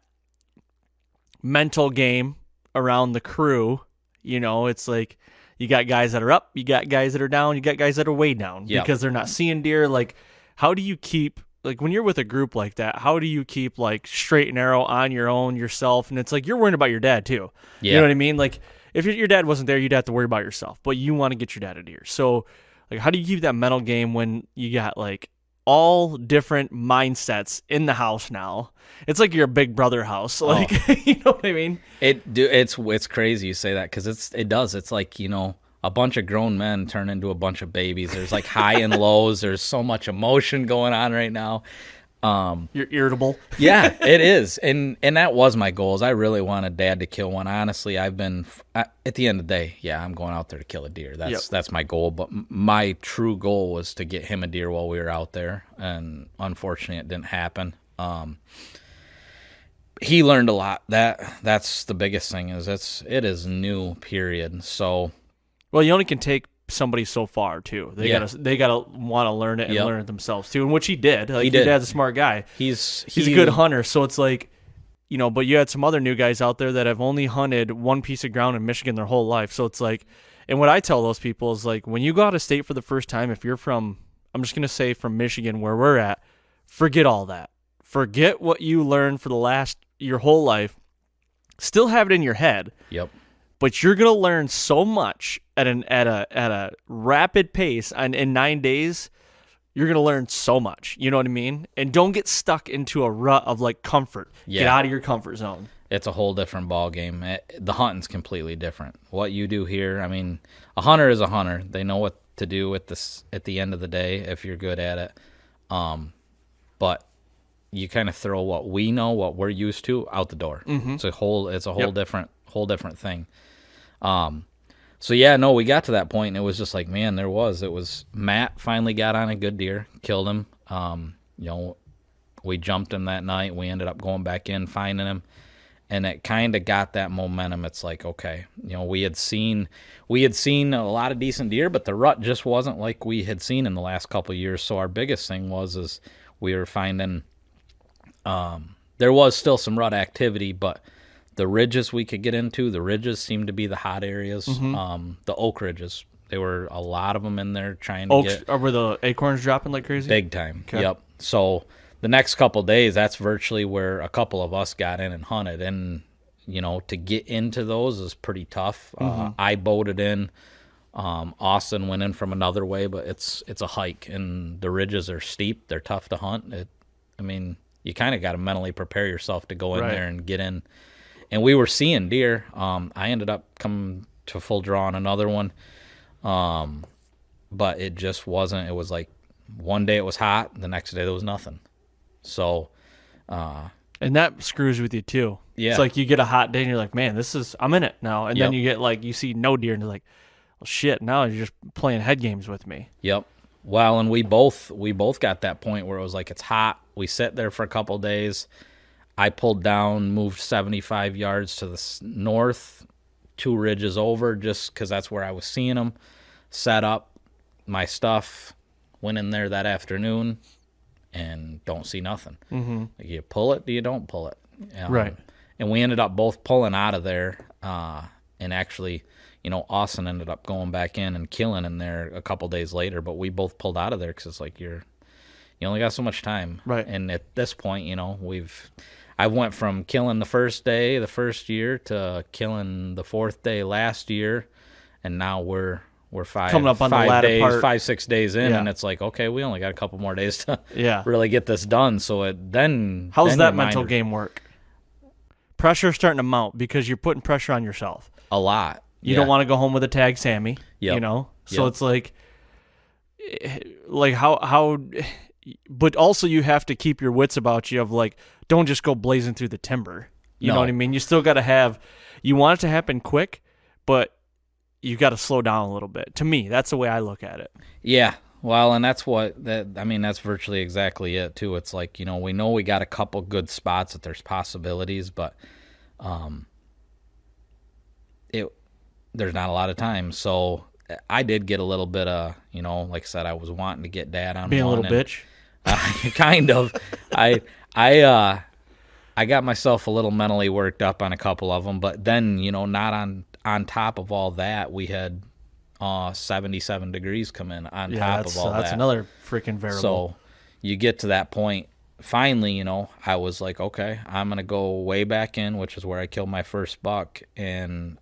[SPEAKER 1] mental game around the crew, it's like you got guys that are up, you got guys that are down, you got guys that are way down because they're not seeing deer. Like, how do you keep, like, when you're with a group like that, how do you keep like straight and narrow on your own yourself? And it's like, you're worrying about your dad too.
[SPEAKER 2] Yeah.
[SPEAKER 1] You know what I mean? Like, if your dad wasn't there, you'd have to worry about yourself, but you want to get your dad a deer. So like, how do you keep that mental game when you got like all different mindsets in the house now? It's like you're a big brother house. Like, you know what I mean?
[SPEAKER 2] It's crazy you say that, because it does. It's like, a bunch of grown men turn into a bunch of babies. There's like high and lows. There's so much emotion going on right now.
[SPEAKER 1] You're irritable.
[SPEAKER 2] Yeah, it is. And that was my goals. I really wanted Dad to kill one. Honestly, at the end of the day, yeah, I'm going out there to kill a deer. That's my goal. But my true goal was to get him a deer while we were out there. And unfortunately, it didn't happen. He learned a lot. That's the biggest thing, is it is new, period. So, well,
[SPEAKER 1] you only can take somebody so far too. They gotta want to learn it and learn it themselves too, and which he did. Like, your dad's a smart guy. He's a good hunter. So it's like, but you had some other new guys out there that have only hunted one piece of ground in Michigan their whole life. So it's like, and what I tell those people is like, when you go out of state for the first time, if you're from I'm just going to say from Michigan where we're at, forget all that. Forget what you learned for your whole life. Still have it in your head.
[SPEAKER 2] Yep.
[SPEAKER 1] But you're going to learn so much at a rapid pace, and in 9 days you're going to learn so much. You know what I mean? And don't get stuck into a rut of like comfort.
[SPEAKER 2] Yeah.
[SPEAKER 1] Get out of your comfort zone.
[SPEAKER 2] It's a whole different ball game. The hunting's completely different. What you do here, I mean, a hunter is a hunter. They know what to do at the end of the day if you're good at it. But you kind of throw what we know, what we're used to, out the door.
[SPEAKER 1] Mm-hmm.
[SPEAKER 2] It's a whole different thing. So yeah, no, we got to that point and it was just like, man, it was Matt finally got on a good deer, killed him. We jumped him that night. We ended up going back in, finding him. And it kind of got that momentum. It's like, okay, we had seen a lot of decent deer, but the rut just wasn't like we had seen in the last couple of years. So our biggest thing is we were finding there was still some rut activity, but the ridges we could get into, the ridges seemed to be the hot areas.
[SPEAKER 1] Mm-hmm.
[SPEAKER 2] The oak ridges, there were a lot of them in there trying to get.
[SPEAKER 1] Were the acorns dropping like crazy?
[SPEAKER 2] Big time.
[SPEAKER 1] Okay.
[SPEAKER 2] Yep. So the next couple of days, that's virtually where a couple of us got in and hunted. And, to get into those is pretty tough.
[SPEAKER 1] Mm-hmm.
[SPEAKER 2] I boated in. Austin went in from another way, but it's a hike, and the ridges are steep. They're tough to hunt. You kind of got to mentally prepare yourself to go in there and get in. And we were seeing deer. I ended up coming to full draw on another one. But it just wasn't. It was like one day it was hot, the next day there was nothing. So,
[SPEAKER 1] and that screws with you too.
[SPEAKER 2] Yeah.
[SPEAKER 1] It's like you get a hot day and you're like, man, I'm in it now. And then you get like, you see no deer and you're like, well, shit, now you're just playing head games with me.
[SPEAKER 2] Yep. Well, and we both got that point where it was like, it's hot. We sit there for a couple of days. I pulled down, moved 75 yards to the north, 2 ridges over, just because that's where I was seeing them. Set up my stuff, went in there that afternoon, and don't see nothing.
[SPEAKER 1] Mm-hmm.
[SPEAKER 2] Like, you pull it, you don't pull it.
[SPEAKER 1] Right.
[SPEAKER 2] And we ended up both pulling out of there, and actually, Austin ended up going back in and killing in there a couple days later, but we both pulled out of there because it's like you only got so much time.
[SPEAKER 1] Right.
[SPEAKER 2] And at this point, I went from killing the first day, the first year, to killing the 4th day last year, and now we're
[SPEAKER 1] coming up on the latter part.
[SPEAKER 2] 5-6 days in, and it's like, okay, we only got a couple more days to really get this done. So
[SPEAKER 1] how's that mental game work? Pressure's starting to mount because you're putting pressure on yourself.
[SPEAKER 2] A lot.
[SPEAKER 1] You don't want to go home with a tag Sammy, So it's like how, but also you have to keep your wits about you of like, don't just go blazing through the timber. You know what I mean? You still got to you want it to happen quick, but you got to slow down a little bit. To me, that's the way I look at it.
[SPEAKER 2] Yeah. Well, and that's that's virtually exactly it too. It's like, we know we got a couple good spots that there's possibilities, but there's not a lot of time. So I did get a little bit of, like I said, I was wanting to get Dad on
[SPEAKER 1] being
[SPEAKER 2] one.
[SPEAKER 1] A little bitch.
[SPEAKER 2] Kind of. I got myself a little mentally worked up on a couple of them, but then, not on top of all that, we had 77 degrees come in on top of all that.
[SPEAKER 1] That's another freaking variable.
[SPEAKER 2] So you get to that point. Finally, I was like, okay, I'm going to go way back in, which is where I killed my first buck. And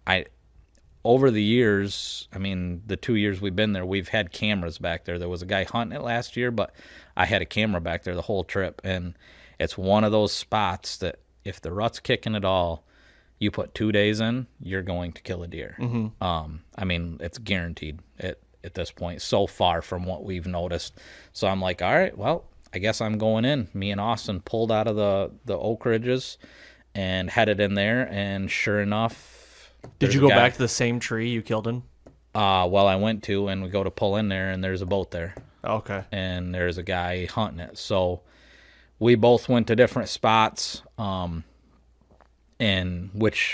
[SPEAKER 2] over the years, the 2 years we've been there, we've had cameras back there. There was a guy hunting it last year, but I had a camera back there the whole trip. And it's one of those spots that if the rut's kicking at all, you put 2 days in, you're going to kill a deer.
[SPEAKER 1] Mm-hmm.
[SPEAKER 2] It's guaranteed at this point, so far from what we've noticed. So I'm like, all right, well, I guess I'm going in. Me and Austin pulled out of the oak ridges and headed in there, and sure enough,
[SPEAKER 1] did you go back to the same tree you killed in?
[SPEAKER 2] Well, I went to, and we go to pull in there, and there's a boat there.
[SPEAKER 1] Okay.
[SPEAKER 2] And there's a guy hunting it. So we both went to different spots, and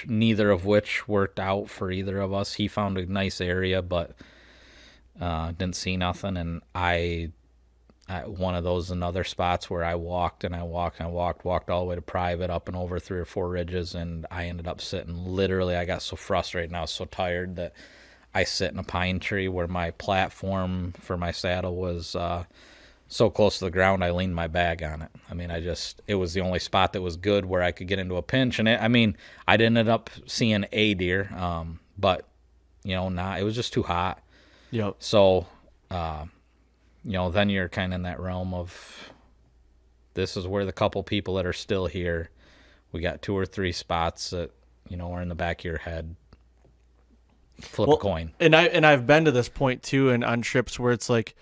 [SPEAKER 2] neither of which worked out for either of us. He found a nice area, but didn't see nothing. And I one of those another spots where I walked all the way to private, up and over 3 or 4 ridges, and I ended up sitting. Literally, I got so frustrated and I was so tired that I sit in a pine tree where my platform for my saddle was so close to the ground I leaned my bag on it. I mean, it was the only spot that was good where I could get into a pinch. And I ended up seeing a deer, but, it was just too hot.
[SPEAKER 1] Yep.
[SPEAKER 2] So, then you're kind of in that realm of this is where the couple people that are still here, we got 2 or 3 spots that, are in the back of your head. Flip a coin.
[SPEAKER 1] And I've been to this point too, and on trips where it's like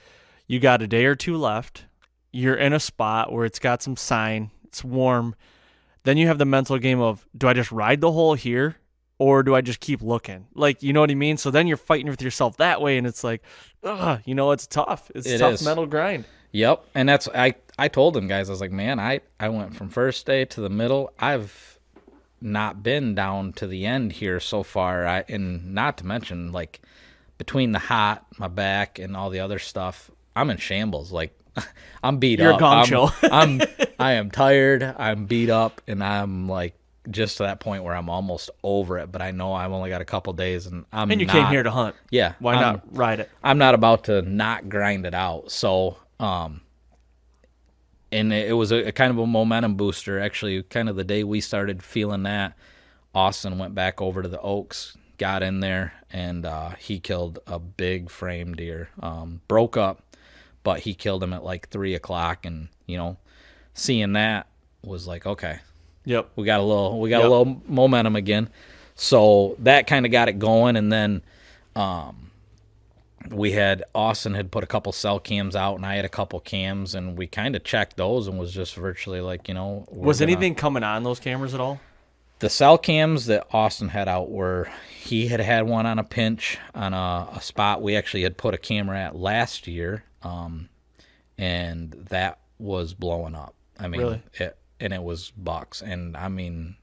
[SPEAKER 1] you got a day or two left, you're in a spot where it's got some sign, it's warm. Then you have the mental game of, do I just ride the hole here or do I just keep looking? Like, you know what I mean? So then you're fighting with yourself that way, and it's like, it's tough. It's a tough mental grind.
[SPEAKER 2] Yep. And that's I told them guys, I was like, man, I went from first day to the middle. I've not been down to the end here so far. And not to mention, like, between the hot, my back, and all the other stuff, I'm in shambles. Like, I'm beat
[SPEAKER 1] You're
[SPEAKER 2] up.
[SPEAKER 1] You're a gong show.
[SPEAKER 2] I am tired. I'm beat up, and I'm like just to that point where I'm almost over it. But I know I've only got a couple days, and
[SPEAKER 1] you came here to hunt.
[SPEAKER 2] Yeah.
[SPEAKER 1] Why not ride it?
[SPEAKER 2] I'm not about to not grind it out. So, and it was a kind of a momentum booster. Actually, kind of the day we started feeling that, Austin went back over to the Oaks, got in there, and he killed a big frame deer. Broke up, but he killed him at like 3 o'clock, and seeing that was like, okay,
[SPEAKER 1] yep,
[SPEAKER 2] we got a little momentum again. So that kind of got it going, and then Austin had put a couple cell cams out, and I had a couple cams, and we kind of checked those and was just virtually like,
[SPEAKER 1] was anything coming on those cameras at all?
[SPEAKER 2] The cell cams that Austin had out he had one on a pinch on a spot we actually had put a camera at last year, and that was blowing up. I mean,
[SPEAKER 1] really?
[SPEAKER 2] It was bucks, and I mean,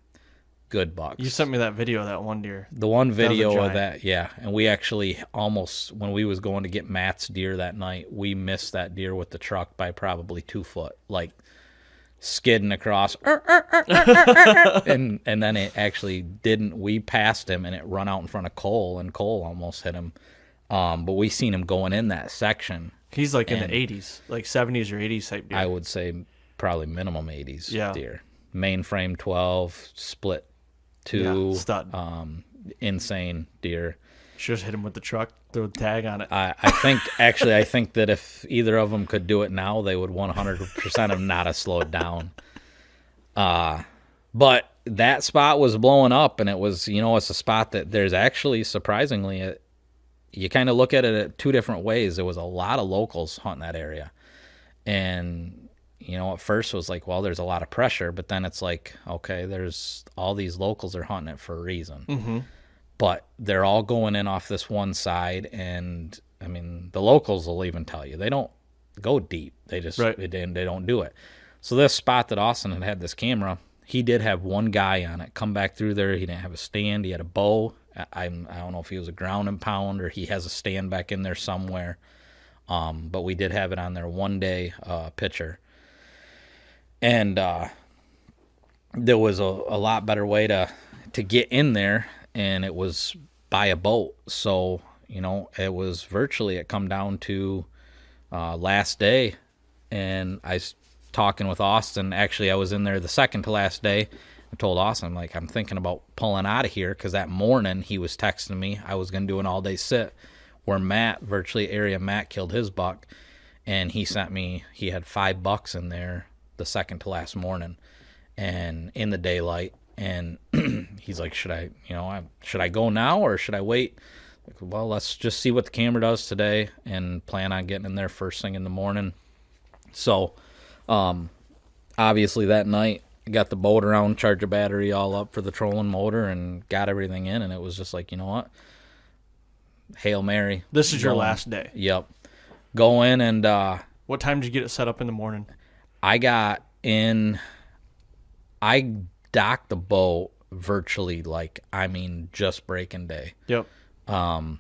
[SPEAKER 2] good bucks.
[SPEAKER 1] You sent me that video of that one deer.
[SPEAKER 2] The one video of that, yeah. And we actually almost, when we was going to get Matt's deer that night, we missed that deer with the truck by probably 2 foot, like skidding across. And then it actually didn't. We passed him, and it run out in front of Cole, and Cole almost hit him. But we seen him going in that section.
[SPEAKER 1] He's like in the 80s, like 70s or 80s type deer.
[SPEAKER 2] I would say probably minimum 80s deer. Mainframe 12, split 2,
[SPEAKER 1] stud.
[SPEAKER 2] Insane deer.
[SPEAKER 1] Should just hit him with the truck, throw the tag on it.
[SPEAKER 2] I think that if either of them could do it now, they would 100% have not have slowed down. But that spot was blowing up, and it was, it's a spot that there's actually surprisingly, you kind of look at it at 2 different ways. There was a lot of locals hunting that area, and at first it was like, well, there's a lot of pressure, but then it's like, okay, there's all these locals are hunting it for a reason.
[SPEAKER 1] Mm-hmm.
[SPEAKER 2] But they're all going in off this one side, and I mean, the locals will even tell you they don't go deep. They just they don't do it. So this spot that Austin had this camera, he did have one guy on it come back through there. He didn't have a stand. He had a bow. I don't know if he was a ground and pound or he has a stand back in there somewhere. But we did have it on there one day picture. And there was a lot better way to get in there, and it was by a boat. So, it was virtually, it come down to last day, and I was talking with Austin. Actually, I was in there the second to last day. I told Austin, I'm thinking about pulling out of here, because that morning he was texting me. I was going to do an all-day sit where Matt killed his buck, and he sent me, he had 5 bucks in there the second to last morning and in the daylight. And he's like, should I go now or should I wait? Like, well, let's just see what the camera does today and plan on getting in there first thing in the morning. So, obviously that night I got the boat around, charged the battery all up for the trolling motor, and got everything in. And it was just like, you know what? Hail Mary.
[SPEAKER 1] This is your last day.
[SPEAKER 2] Yep. Go in and,
[SPEAKER 1] what time did you get it set up in the morning?
[SPEAKER 2] I got in, I docked the boat virtually just breaking day.
[SPEAKER 1] Yep. So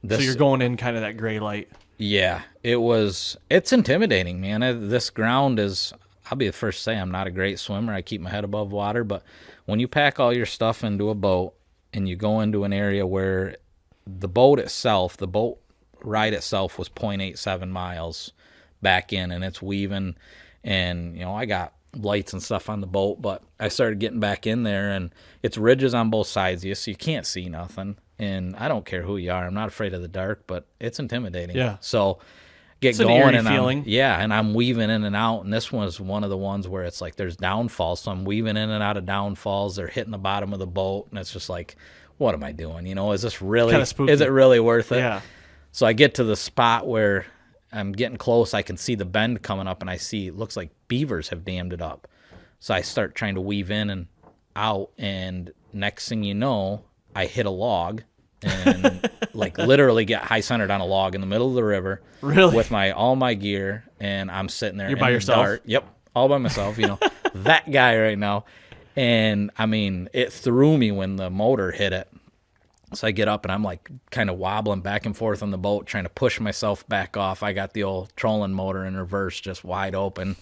[SPEAKER 1] you're going in kind of that gray light.
[SPEAKER 2] Yeah, it's intimidating, man. This ground is, I'll be the first to say I'm not a great swimmer. I keep my head above water, but when you pack all your stuff into a boat and you go into an area where the boat ride itself was 0.87 miles back in, and it's weaving, and I got lights and stuff on the boat, but I started getting back in there, and it's ridges on both sides of you, so you can't see nothing. And I don't care who you are, I'm not afraid of the dark, but it's intimidating.
[SPEAKER 1] Yeah.
[SPEAKER 2] So get
[SPEAKER 1] It's an
[SPEAKER 2] going,
[SPEAKER 1] eerie
[SPEAKER 2] and
[SPEAKER 1] feeling.
[SPEAKER 2] and I'm weaving in and out, and this was one of the ones where it's like there's downfalls, so I'm weaving in and out of downfalls. They're hitting the bottom of the boat, and it's just like, what am I doing? Is this really,
[SPEAKER 1] Kinda spooky.
[SPEAKER 2] is it really worth it?
[SPEAKER 1] Yeah.
[SPEAKER 2] So I get to the spot where I'm getting close. I can see the bend coming up, and I see it looks like beavers have dammed it up. So I start trying to weave in and out, and next thing you know, I hit a log and like literally get high centered on a log in the middle of the river.
[SPEAKER 1] Really?
[SPEAKER 2] With all my gear, and I'm sitting there.
[SPEAKER 1] You're
[SPEAKER 2] in
[SPEAKER 1] by
[SPEAKER 2] the
[SPEAKER 1] yourself?
[SPEAKER 2] dark. Yep, all by myself. That guy right now. And I mean, it threw me when the motor hit it. So I get up and I'm like kind of wobbling back and forth on the boat, trying to push myself back off. I got the old trolling motor in reverse, just wide open.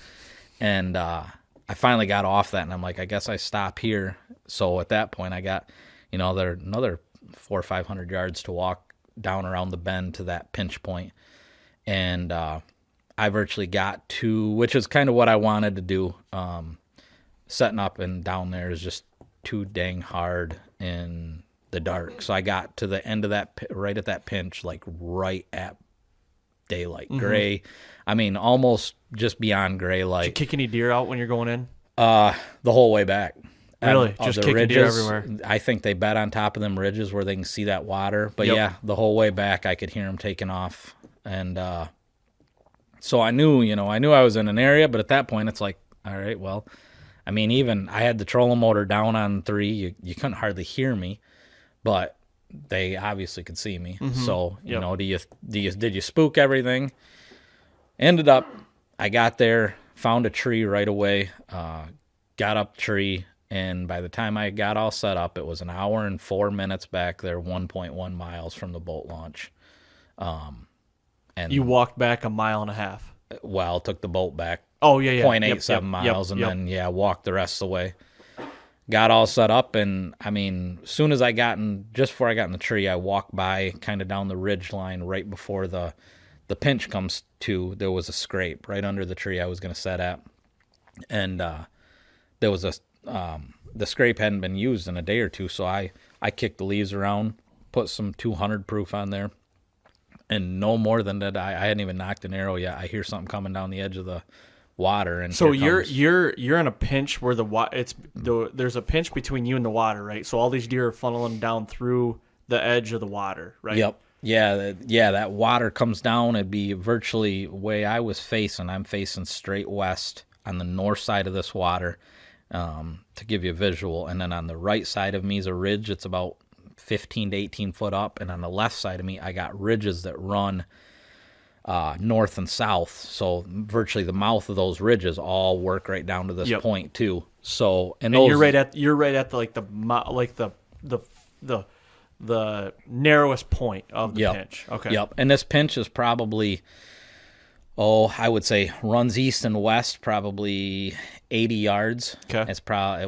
[SPEAKER 2] And I finally got off that, and I'm like, I guess I stop here. So at that point, I got, there another 400 or 500 yards to walk down around the bend to that pinch point. And I virtually got to, which is kind of what I wanted to do. Setting up and down there is just too dang hard in the dark. So I got to the end of that, right at that pinch, like right at daylight, gray. I mean, almost just beyond gray light.
[SPEAKER 1] Did you kick any deer out when you're going in?
[SPEAKER 2] The whole way back.
[SPEAKER 1] Really? Just
[SPEAKER 2] the
[SPEAKER 1] kicking
[SPEAKER 2] ridges,
[SPEAKER 1] deer everywhere?
[SPEAKER 2] I think they bet on top of them ridges where they can see that water. But
[SPEAKER 1] Yep.
[SPEAKER 2] yeah, the whole way back, I could hear them taking off. And so I knew I was in an area, but at that point, it's like, all right, well, I mean, even I had the trolling motor down on 3. You couldn't hardly hear me, but they obviously could see me. So,
[SPEAKER 1] Yep.
[SPEAKER 2] did you spook everything? Ended up, I got there, found a tree right away, got up the tree, and by the time I got all set up, it was an hour and 4 minutes back there, 1.1 miles from the boat launch. And
[SPEAKER 1] You walked back a mile and a half.
[SPEAKER 2] well, took the boat back
[SPEAKER 1] Oh, yeah.
[SPEAKER 2] 0.87 miles, and then walked the rest of the way. Got all set up, and I mean, as soon as just before I got in the tree, I walked by kind of down the ridge line right before the pinch comes to. There was a scrape right under the tree I was going to set at, and there was the scrape hadn't been used in a day or two, so I kicked the leaves around, put some 200 proof on there, and no more than that, I hadn't even knocked an arrow yet. I hear something coming down the edge of the water, and
[SPEAKER 1] So
[SPEAKER 2] here
[SPEAKER 1] you're
[SPEAKER 2] comes-
[SPEAKER 1] in a pinch where there's a pinch between you and the water, right? So all these deer are funneling down through the edge of the water, right?
[SPEAKER 2] Yep. Yeah, that water comes down. It'd be virtually the way I was facing. I'm facing straight west on the north side of this water, to give you a visual. And then on the right side of me is a ridge. It's about 15 to 18 foot up. And on the left side of me, I got ridges that run north and south. So virtually the mouth of those ridges all work right down to this
[SPEAKER 1] Yep.
[SPEAKER 2] point too. So
[SPEAKER 1] And
[SPEAKER 2] those,
[SPEAKER 1] you're right at the narrowest point of the
[SPEAKER 2] Yep.
[SPEAKER 1] pinch. Okay.
[SPEAKER 2] Yep. And this pinch is probably, I would say runs east and west, probably 80 yards.
[SPEAKER 1] Okay.
[SPEAKER 2] It's probably,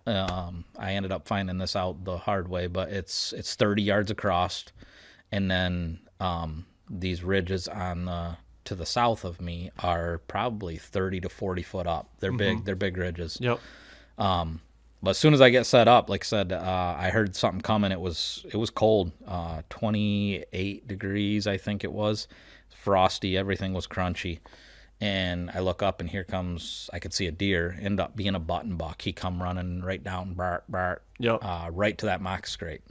[SPEAKER 2] I ended up finding this out the hard way, but it's 30 yards across. And then these ridges to the south of me are probably 30 to 40 foot up. They're big. They're big ridges.
[SPEAKER 1] Yep.
[SPEAKER 2] But as soon as I get set up, like I said, I heard something coming. It was cold, 28 degrees, I think it was. Frosty, everything was crunchy. And I look up, and I could see a deer, end up being a button buck. He come running right down, bark, bark,
[SPEAKER 1] Yep.
[SPEAKER 2] right to that mock scrape.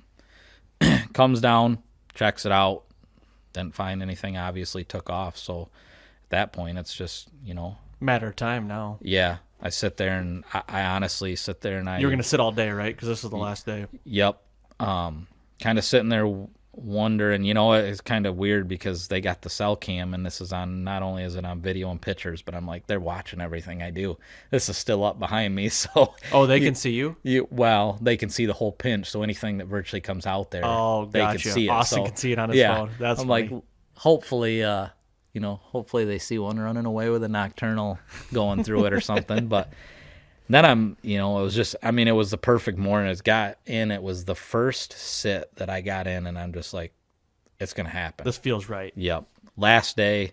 [SPEAKER 2] Comes down, checks it out, didn't find anything, obviously took off. So at that point, it's just,
[SPEAKER 1] Matter of time now.
[SPEAKER 2] yeah. I sit there, and I honestly sit there, and
[SPEAKER 1] You're gonna sit all day, right? Because this is the last day.
[SPEAKER 2] Yep. Kind of sitting there wondering, it's kind of weird because they got the cell cam, and this is on, not only is it on video and pictures, but I'm like, they're watching everything I do. This is still up behind me. So
[SPEAKER 1] Oh, they can see you?
[SPEAKER 2] they can see the whole pinch. So anything that virtually comes out there,
[SPEAKER 1] Oh,
[SPEAKER 2] they
[SPEAKER 1] gotcha.
[SPEAKER 2] can see it.
[SPEAKER 1] Austin
[SPEAKER 2] So,
[SPEAKER 1] can see it on his phone. That's
[SPEAKER 2] I'm
[SPEAKER 1] funny.
[SPEAKER 2] like, hopefully, hopefully they see one running away with a nocturnal going through it or something. But then it was just, it was the perfect morning. It was the first sit that I got in, and I'm just like, it's going to happen.
[SPEAKER 1] This feels right.
[SPEAKER 2] Yep. Last day,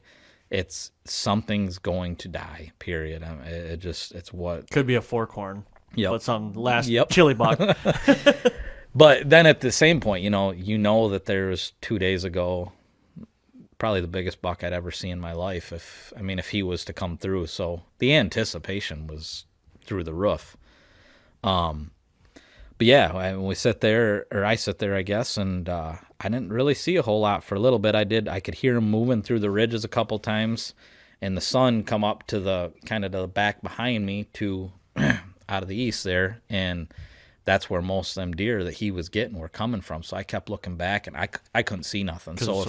[SPEAKER 2] it's something's going to die, period. It's what.
[SPEAKER 1] Could be a fork horn.
[SPEAKER 2] Yep.
[SPEAKER 1] But some last
[SPEAKER 2] Yep.
[SPEAKER 1] chili buck.
[SPEAKER 2] But then at the same point, you know that there was 2 days ago, probably the biggest buck I'd ever seen in my life. If he was to come through. So the anticipation was through the roof. But yeah, we sit there, or I sit there, I guess, and I didn't really see a whole lot for a little bit. I could hear him moving through the ridges a couple times, and the sun come up to the kind of the back behind me to out of the east there, and that's where most of them deer that he was getting were coming from. So I kept looking back, and I couldn't see nothing. So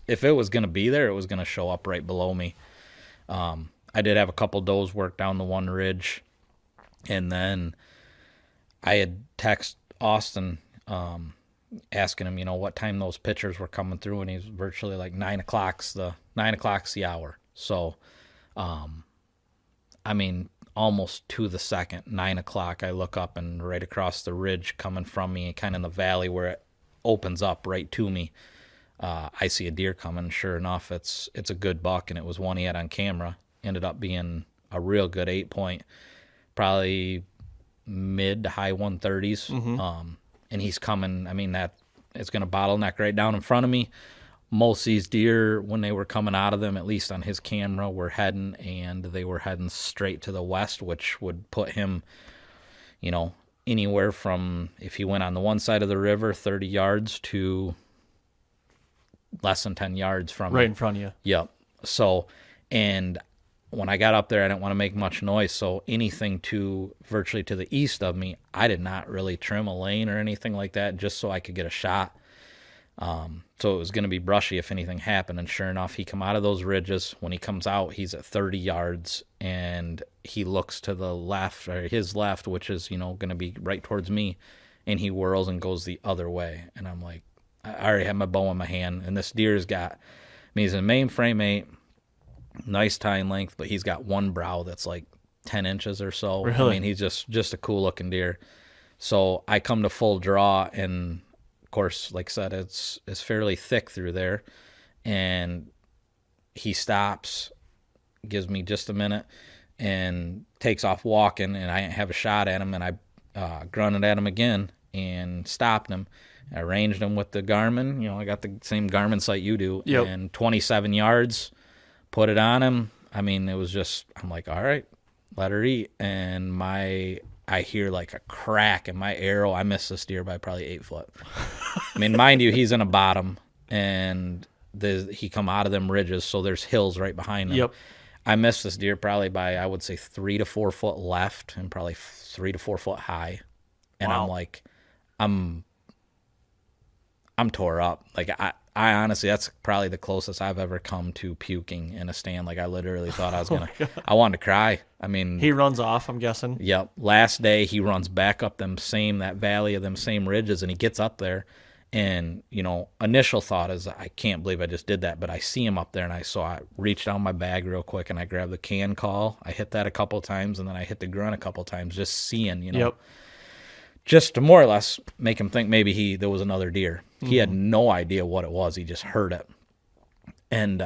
[SPEAKER 2] if it was going to be there, it was going to show up right below me. I did have a couple does work down the one ridge, and then I had texted Austin asking him, what time those pictures were coming through, and he's virtually like 9 o'clock's the hour. So, almost to the second, 9 o'clock, I look up, and right across the ridge coming from me, kind of in the valley where it opens up right to me, I see a deer coming. Sure enough, it's a good buck, and it was one he had on camera. Ended up being a real good 8-point, probably mid to high 130s.
[SPEAKER 1] Mm-hmm.
[SPEAKER 2] And he's coming. That it's going to bottleneck right down in front of me. Most of these deer, when they were coming out of them, at least on his camera, were heading straight to the west, which would put him, anywhere from, if he went on the one side of the river, 30 yards to less than 10 yards from
[SPEAKER 1] right in front of you.
[SPEAKER 2] Yep. So, and when I got up there, I didn't want to make much noise, so anything virtually to the east of me, I did not really trim a lane or anything like that, just so I could get a shot. So it was going to be brushy if anything happened, and sure enough, he come out of those ridges. When he comes out, he's at 30 yards, and he looks to the left, or his left, which is, going to be right towards me, and he whirls and goes the other way. And I'm like, I already have my bow in my hand, and this deer's got, he's a mainframe 8, nice tine length, but he's got one brow that's like 10 inches or so.
[SPEAKER 1] Really?
[SPEAKER 2] He's just a cool looking deer. So I come to full draw, and of course, like I said, it's fairly thick through there, and he stops, gives me just a minute, and takes off walking, and I have a shot at him, and I grunted at him again and stopped him. I ranged him with the Garmin. I got the same Garmin sight you do.
[SPEAKER 1] Yep.
[SPEAKER 2] And 27 yards, put it on him. It was just, I'm like, all right, let her eat. And I hear like a crack in my arrow. I missed this deer by probably 8 foot. Mind you, he's in a bottom, and he come out of them ridges, so there's hills right behind him.
[SPEAKER 1] Yep.
[SPEAKER 2] I missed this deer probably by, I would say, 3 to 4 foot left and probably 3 to 4 foot high. And
[SPEAKER 1] wow.
[SPEAKER 2] I'm like, I'm tore up. Like, I honestly, that's probably the closest I've ever come to puking in a stand. Like, I literally thought I was going to, I wanted to cry.
[SPEAKER 1] He runs off, I'm guessing.
[SPEAKER 2] Yep. Last day, he runs back up that valley of them same ridges, and he gets up there. And, initial thought is, I can't believe I just did that. But I see him up there, and I reached down my bag real quick, and I grabbed the can call. I hit that a couple times, and then I hit the grunt a couple times, just seeing,
[SPEAKER 1] Yep.
[SPEAKER 2] Just to more or less make him think maybe there was another deer. Mm-hmm. He had no idea what it was. He just heard it. And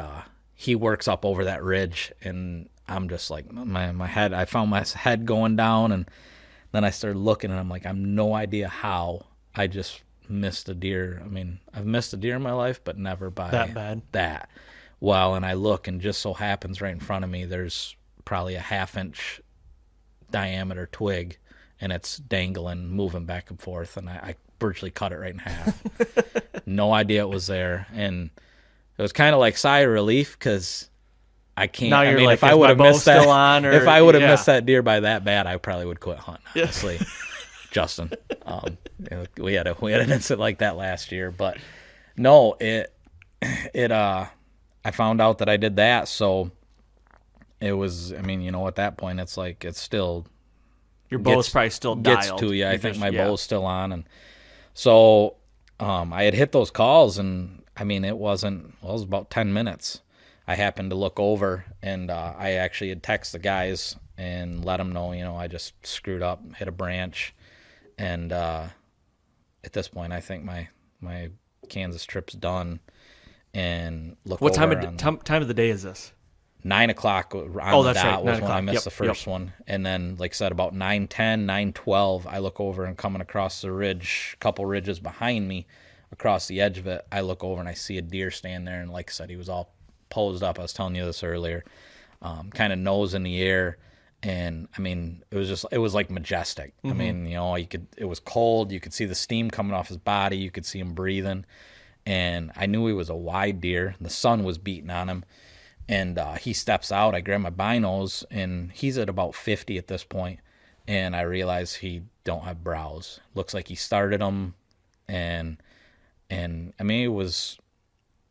[SPEAKER 2] he works up over that ridge, and I'm just like, my head, I found my head going down, and then I started looking, and I'm like, I have no idea how I just missed a deer. I've missed a deer in my life, but never by
[SPEAKER 1] that bad.
[SPEAKER 2] That. Well, and I look, and just so happens right in front of me, there's probably a 1/2-inch diameter twig, and it's dangling, moving back and forth, and I virtually cut it right in half. No idea it was there, and it was kind of like sigh of relief, because I can't.
[SPEAKER 1] Now you're like,
[SPEAKER 2] if I would have missed that, if I would have
[SPEAKER 1] yeah.
[SPEAKER 2] missed that deer by that bad, I probably would quit hunting. Honestly, Justin, we had an incident like that last year, but no, I found out that I did that, so it was. At that point, it's like it's still.
[SPEAKER 1] Your bow's probably still dialed.
[SPEAKER 2] Gets to you. I think my bow's still on, and so I had hit those calls, and it was about 10 minutes. I happened to look over, and I actually had texted the guys and let them know, I just screwed up, hit a branch, and at this point, I think my Kansas trip's done, and look
[SPEAKER 1] What
[SPEAKER 2] over
[SPEAKER 1] time of the day is this?
[SPEAKER 2] 9 o'clock on the
[SPEAKER 1] that's
[SPEAKER 2] dot
[SPEAKER 1] right,
[SPEAKER 2] was
[SPEAKER 1] 9
[SPEAKER 2] when I
[SPEAKER 1] o'clock.
[SPEAKER 2] missed the first one. And then, like I said, about 9:10, 9:12, I look over and coming across the ridge, a couple ridges behind me, across the edge of it, I look over and I see a deer stand there. And like I said, he was all posed up. I was telling you this earlier, kind of nose in the air. And I mean, it was like majestic. I mean, it was cold. You could see the steam coming off his body. You could see him breathing. And I knew he was a wide deer. The sun was beating on him. And he steps out. I grab my binos, and he's at about 50 at this point. And I realize he don't have brows. Looks like he started them. And I mean, it was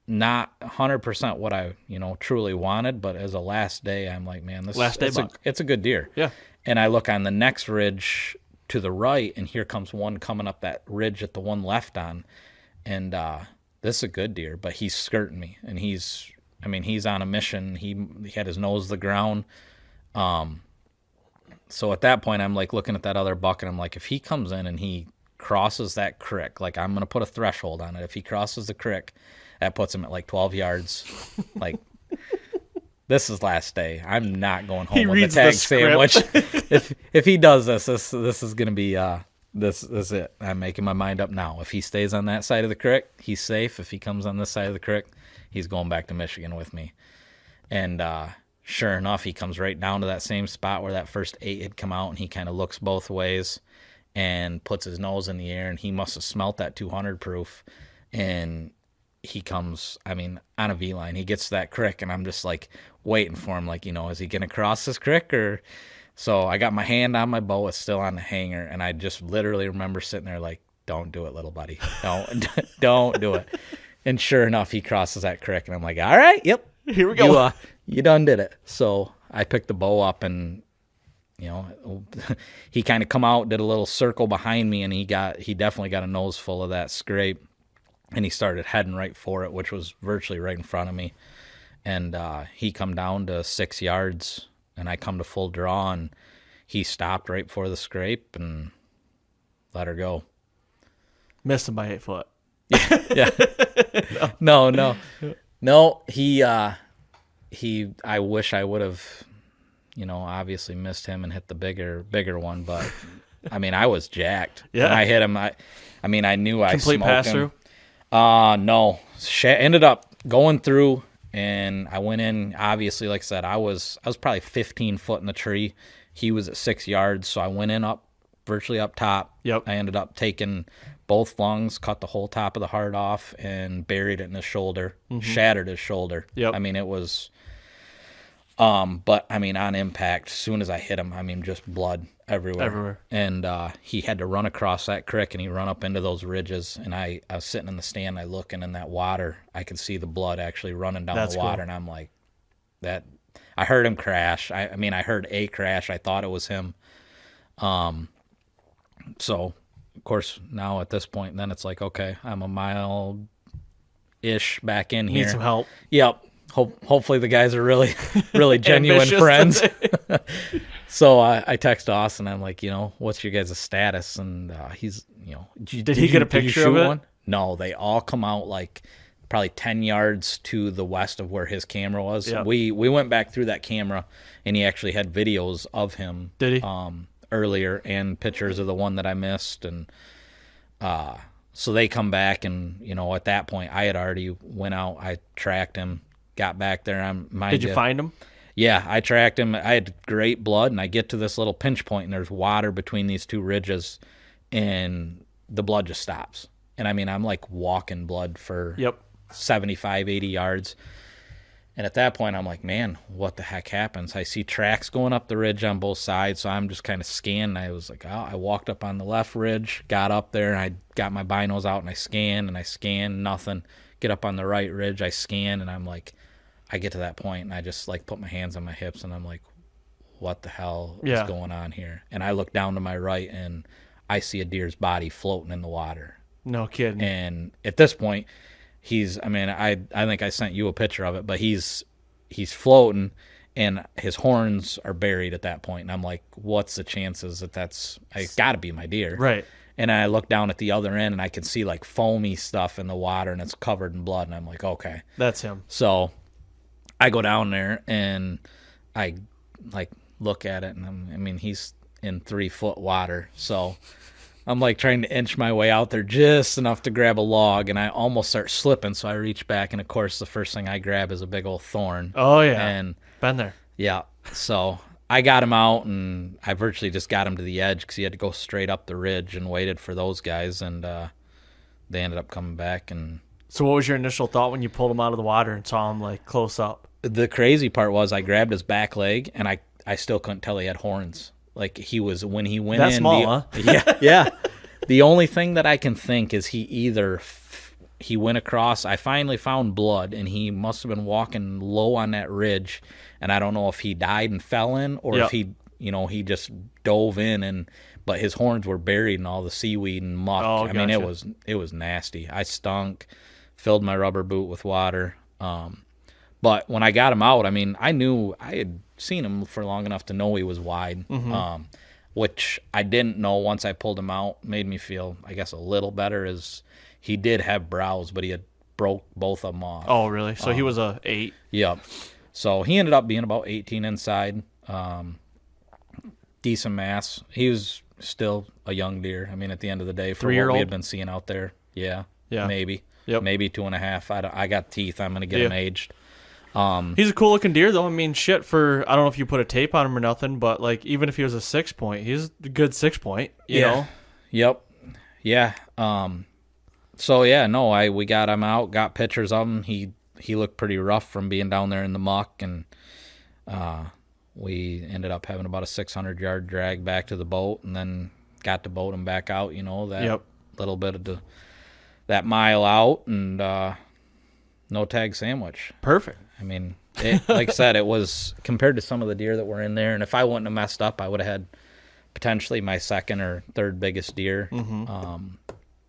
[SPEAKER 2] not 100% what I, truly wanted. But as a last day, I'm like, man, it's a good deer.
[SPEAKER 1] Yeah.
[SPEAKER 2] And I look on the next ridge to the right, and here comes one coming up that ridge at the one left on. And this is a good deer, but he's skirting me. And he's on a mission. He had his nose to the ground. So at that point, I'm like looking at that other buck, and I'm like, if he comes in and he crosses that creek, like I'm going to put a threshold on it. If he crosses the creek, that puts him at like 12 yards. Like, this is last day. I'm not going home with a tag sandwich. If he does this is going to be, this is it. I'm making my mind up now. If he stays on that side of the creek, he's safe. If he comes on this side of the creek, he's going back to Michigan with me. And sure enough, he comes right down to that same spot where that first 8 had come out, and he kind of looks both ways and puts his nose in the air, and he must have smelt that 200 proof. And he comes, on a V-line. He gets to that creek, and I'm just like waiting for him, like, is he going to cross this creek? Or so I got my hand on my bow. It's still on the hanger, and I just literally remember sitting there like, don't do it, little buddy. Don't do it. And sure enough, he crosses that creek, and I'm like, all right, yep.
[SPEAKER 1] Here we go.
[SPEAKER 2] You done did it. So I picked the bow up, and, he kind of come out, did a little circle behind me, and he definitely got a nose full of that scrape, and he started heading right for it, which was virtually right in front of me. And he come down to 6 yards, and I come to full draw, and he stopped right before the scrape and let her go.
[SPEAKER 1] Missed him by 8 foot.
[SPEAKER 2] Yeah. No. He I wish I would have, obviously missed him and hit the bigger one, but I was jacked.
[SPEAKER 1] Yeah.
[SPEAKER 2] When I hit him, I knew I
[SPEAKER 1] Complete
[SPEAKER 2] smoked
[SPEAKER 1] pass
[SPEAKER 2] him.
[SPEAKER 1] through?
[SPEAKER 2] No. Ended up going through, and I went in, obviously, like I said, I was probably 15 foot in the tree. He was at 6 yards, so I went in virtually up top.
[SPEAKER 1] Yep.
[SPEAKER 2] I ended up taking both lungs, cut the whole top of the heart off, and buried it in his shoulder, shattered his shoulder.
[SPEAKER 1] Yep.
[SPEAKER 2] It was, but on impact, as soon as I hit him, just blood everywhere. And he had to run across that creek, and he run up into those ridges. And I was sitting in the stand, I look, and in that water, I could see the blood actually running down the water. Cool. And I'm like, that. I heard him crash. I heard a crash. I thought it was him. So, of course, now at this point, then it's like, okay, I'm a mile-ish back in here.
[SPEAKER 1] Need some help.
[SPEAKER 2] Yep. Hopefully the guys are really, really genuine friends. So I text Austin. I'm like, what's your guys' status? And he's,
[SPEAKER 1] did he get a picture of it?
[SPEAKER 2] One? No, they all come out like probably 10 yards to the west of where his camera was.
[SPEAKER 1] Yep.
[SPEAKER 2] We went back through that camera, and he actually had videos of him.
[SPEAKER 1] Did he?
[SPEAKER 2] Earlier, and pictures of the one that I missed. And so they come back, and, at that point, I had already went out. I tracked him, got back there.
[SPEAKER 1] Did you find him?
[SPEAKER 2] Yeah, I tracked him. I had great blood, and I get to this little pinch point, and there's water between these two ridges, and the blood just stops. And I'm like walking blood for 75, 80 yards. And at that point, I'm like, man, what the heck happens? I see tracks going up the ridge on both sides, so I'm just kind of scanning. I was like, I walked up on the left ridge, got up there, and I got my binos out, and I scanned, nothing. Get up on the right ridge, I scan, and I'm like, I get to that point, and I just like put my hands on my hips, and I'm like, what the hell is going on here? And I look down to my right, and I see a deer's body floating in the water.
[SPEAKER 1] No kidding.
[SPEAKER 2] And at this point, he's, I think I sent you a picture of it, but he's floating, and his horns are buried at that point. And I'm like, what's the chances it's got to be my deer?
[SPEAKER 1] Right.
[SPEAKER 2] And I look down at the other end, and I can see like foamy stuff in the water, and it's covered in blood. And I'm like, okay,
[SPEAKER 1] That's him.
[SPEAKER 2] so I go down there and I like look at it, and I mean, he's in 3-foot water, so I'm like trying to inch my way out there just enough to grab a log, and I almost start slipping. So I reach back, and of course, the first thing I grab is a big old thorn.
[SPEAKER 1] Oh yeah,
[SPEAKER 2] And
[SPEAKER 1] been there.
[SPEAKER 2] yeah, so I got him out, and I virtually just got him to the edge because he had to go straight up the ridge and waited for those guys, and they ended up coming back. And
[SPEAKER 1] So what was your initial thought when you pulled him out of the water and saw him like close up?
[SPEAKER 2] the crazy part was I grabbed his back leg, and I still couldn't tell he had horns. Like he was when he went
[SPEAKER 1] That
[SPEAKER 2] in.
[SPEAKER 1] small, huh?
[SPEAKER 2] Yeah, yeah. The only thing that I can think is he either he went across. I finally found blood, and he must have been walking low on that ridge, and I don't know if he died and fell in, or
[SPEAKER 1] Yep.
[SPEAKER 2] if he just dove in, but his horns were buried in all the seaweed and muck.
[SPEAKER 1] Oh,
[SPEAKER 2] I mean,
[SPEAKER 1] gotcha.
[SPEAKER 2] it was nasty. I stunk. Filled my rubber boot with water. But when I got him out, I mean, I knew I had seen him for long enough to know he was wide, which I didn't know once I pulled him out. Made me feel, I guess, a little better. Is he did have brows, but he had broke both of them off.
[SPEAKER 1] Oh really? So he was a 8.
[SPEAKER 2] Yep. So he ended up being about 18 inside. Decent mass. He was still a young deer. I mean, at the end of the day, for what
[SPEAKER 1] 3-year-old?
[SPEAKER 2] we had been seeing out there, yeah, maybe.
[SPEAKER 1] Yep.
[SPEAKER 2] Maybe 2.5. I got teeth. I'm going to get him aged.
[SPEAKER 1] He's a cool looking deer though. I mean, shit. For I don't know if you put a tape on him or nothing, but like even if he was a 6-point, he's a good 6-point. You know.
[SPEAKER 2] Yep. Yeah. So yeah, no, we got him out, got pictures of him. He looked pretty rough from being down there in the muck, and we ended up having about a 600-yard drag back to the boat, and then got to boat him back out. That little bit of that mile out, and no tag sandwich.
[SPEAKER 1] Perfect.
[SPEAKER 2] I mean, like I said, it was compared to some of the deer that were in there, and if I wouldn't have messed up, I would have had potentially my second or third biggest deer.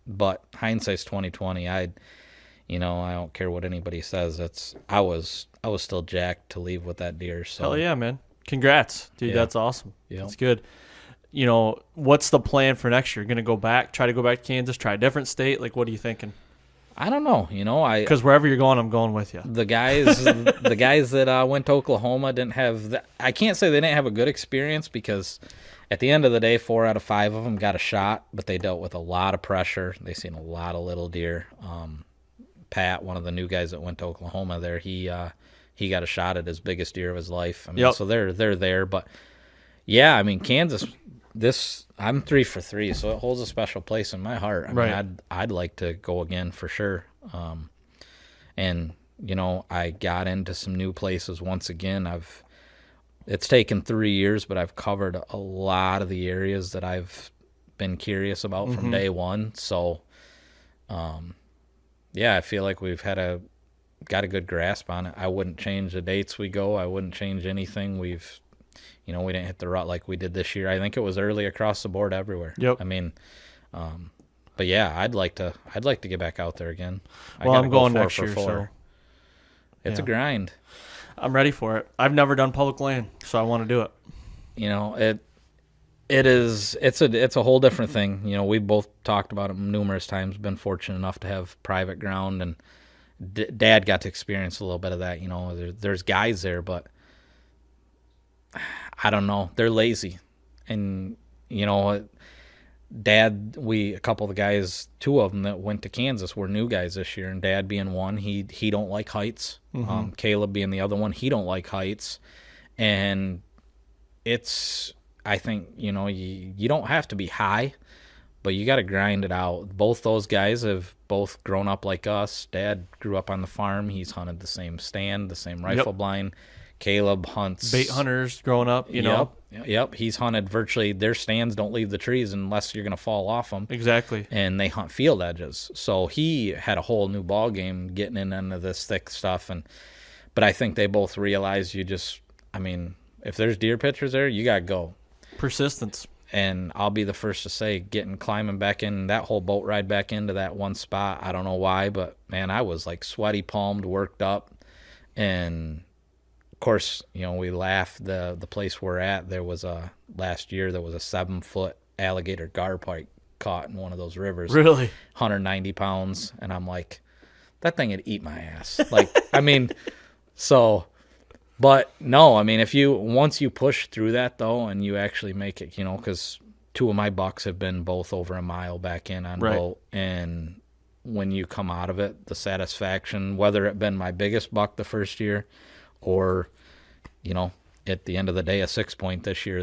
[SPEAKER 2] But hindsight's 2020. I don't care what anybody says. I was still jacked to leave with that deer. So
[SPEAKER 1] Hell yeah, man. Congrats, dude.
[SPEAKER 2] Yeah.
[SPEAKER 1] That's awesome.
[SPEAKER 2] Yeah.
[SPEAKER 1] That's good. What's the plan for next year? Gonna go back, try to go back to Kansas, try a different state? Like, what are you thinking?
[SPEAKER 2] I don't know.
[SPEAKER 1] Because wherever you're going, I'm going with you.
[SPEAKER 2] The guys that went to Oklahoma didn't have. I can't say they didn't have a good experience, because at the end of the day, 4 out of 5 of them got a shot, but they dealt with a lot of pressure. They seen a lot of little deer. Pat, one of the new guys that went to Oklahoma, there he got a shot at his biggest deer of his life. I mean, so they're there, but yeah, I mean, Kansas. I'm 3 for 3, so it holds a special place in my heart. I mean, I'd like to go again for sure. And I got into some new places once again. It's taken 3 years, but I've covered a lot of the areas that I've been curious about from day one. So, I feel like we've got a good grasp on it. I wouldn't change the dates we go. I wouldn't change anything. We didn't hit the rut like we did this year. I think it was early across the board everywhere.
[SPEAKER 1] Yep.
[SPEAKER 2] I mean, but yeah, I'd like to get back out there again.
[SPEAKER 1] Well, I'm going next year, so
[SPEAKER 2] it's a grind.
[SPEAKER 1] I'm ready for it. I've never done public land, so I want to do it.
[SPEAKER 2] It's a whole different thing. We both talked about it numerous times. Been fortunate enough to have private ground, and Dad got to experience a little bit of that. There's guys there, but I don't know. They're lazy. And, Dad, a couple of the guys, 2 of them that went to Kansas were new guys this year, and Dad being one, he don't like heights. Caleb being the other one, he don't like heights. And I think, you don't have to be high, but you got to grind it out. Both those guys have both grown up like us. Dad grew up on the farm. He's hunted the same stand, the same rifle blind. Caleb hunts
[SPEAKER 1] bait hunters growing up,
[SPEAKER 2] Yep. He's hunted virtually. Their stands don't leave the trees unless you're going to fall off them.
[SPEAKER 1] Exactly.
[SPEAKER 2] And they hunt field edges. So he had a whole new ball game getting into this thick stuff. But I think they both realize if there's deer pictures there, you got to go.
[SPEAKER 1] Persistence.
[SPEAKER 2] And I'll be the first to say, climbing back in that whole boat ride back into that one spot. I don't know why, but man, I was like sweaty palmed, worked up, and of course, we laugh. The place we're at, last year there was a 7-foot alligator gar pike caught in one of those rivers.
[SPEAKER 1] Really?
[SPEAKER 2] 190 pounds. And I'm like, that thing would eat my ass. Like, I mean, so, but no, I mean, once you push through that though, and you actually make it, because 2 of my bucks have been both over a mile back in on boat. And when you come out of it, the satisfaction, whether it been my biggest buck the first year or, at the end of the day, a 6-point this year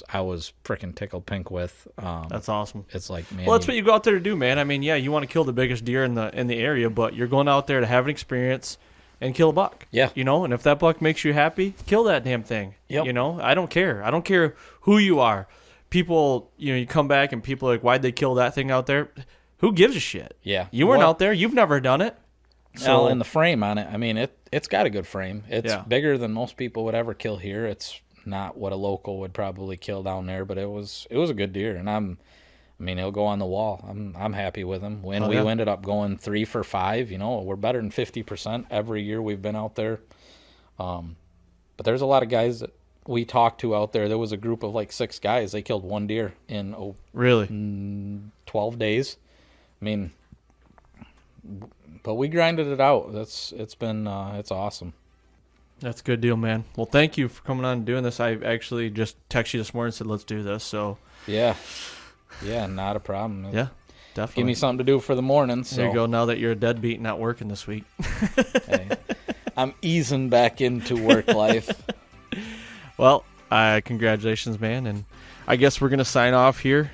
[SPEAKER 2] I was freaking tickled pink with.
[SPEAKER 1] That's awesome.
[SPEAKER 2] It's like, man.
[SPEAKER 1] Well, that's what you go out there to do, man. I mean, yeah, you want to kill the biggest deer in the area, but you're going out there to have an experience and kill a buck.
[SPEAKER 2] Yeah.
[SPEAKER 1] And if that buck makes you happy, kill that damn thing.
[SPEAKER 2] Yep.
[SPEAKER 1] I don't care. I don't care who you are. People, you come back and people are like, why'd they kill that thing out there? Who gives a shit?
[SPEAKER 2] Yeah.
[SPEAKER 1] You weren't out there. You've never done it.
[SPEAKER 2] So, and the frame on it, I mean, it's got a good frame. It's
[SPEAKER 1] Yeah.
[SPEAKER 2] bigger than most people would ever kill here. It's not what a local would probably kill down there, but it was a good deer, and he'll go on the wall. I'm happy with him. When we ended up going 3 for 5, we're better than 50% every year we've been out there. But there's a lot of guys that we talked to out there. There was a group of like 6 guys. They killed 1 deer in
[SPEAKER 1] Really
[SPEAKER 2] 12 days. I mean, but we grinded it out. It's been it's awesome.
[SPEAKER 1] That's a good deal, man. Well, thank you for coming on and doing this. I actually just texted you this morning and said, let's do this. So
[SPEAKER 2] Yeah, not a problem.
[SPEAKER 1] Yeah, definitely.
[SPEAKER 2] Give me something to do for the morning. So
[SPEAKER 1] There you go. Now that you're a deadbeat not working this week.
[SPEAKER 2] Hey, I'm easing back into work life.
[SPEAKER 1] Well, congratulations, man. And I guess we're going to sign off here.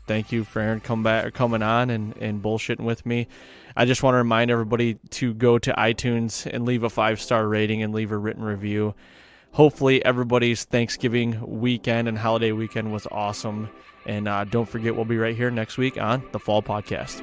[SPEAKER 1] Thank you for Aaron coming on and bullshitting with me. I just want to remind everybody to go to iTunes and leave a 5-star rating and leave a written review. Hopefully everybody's Thanksgiving weekend and holiday weekend was awesome. And don't forget, we'll be right here next week on the Fall Podcast.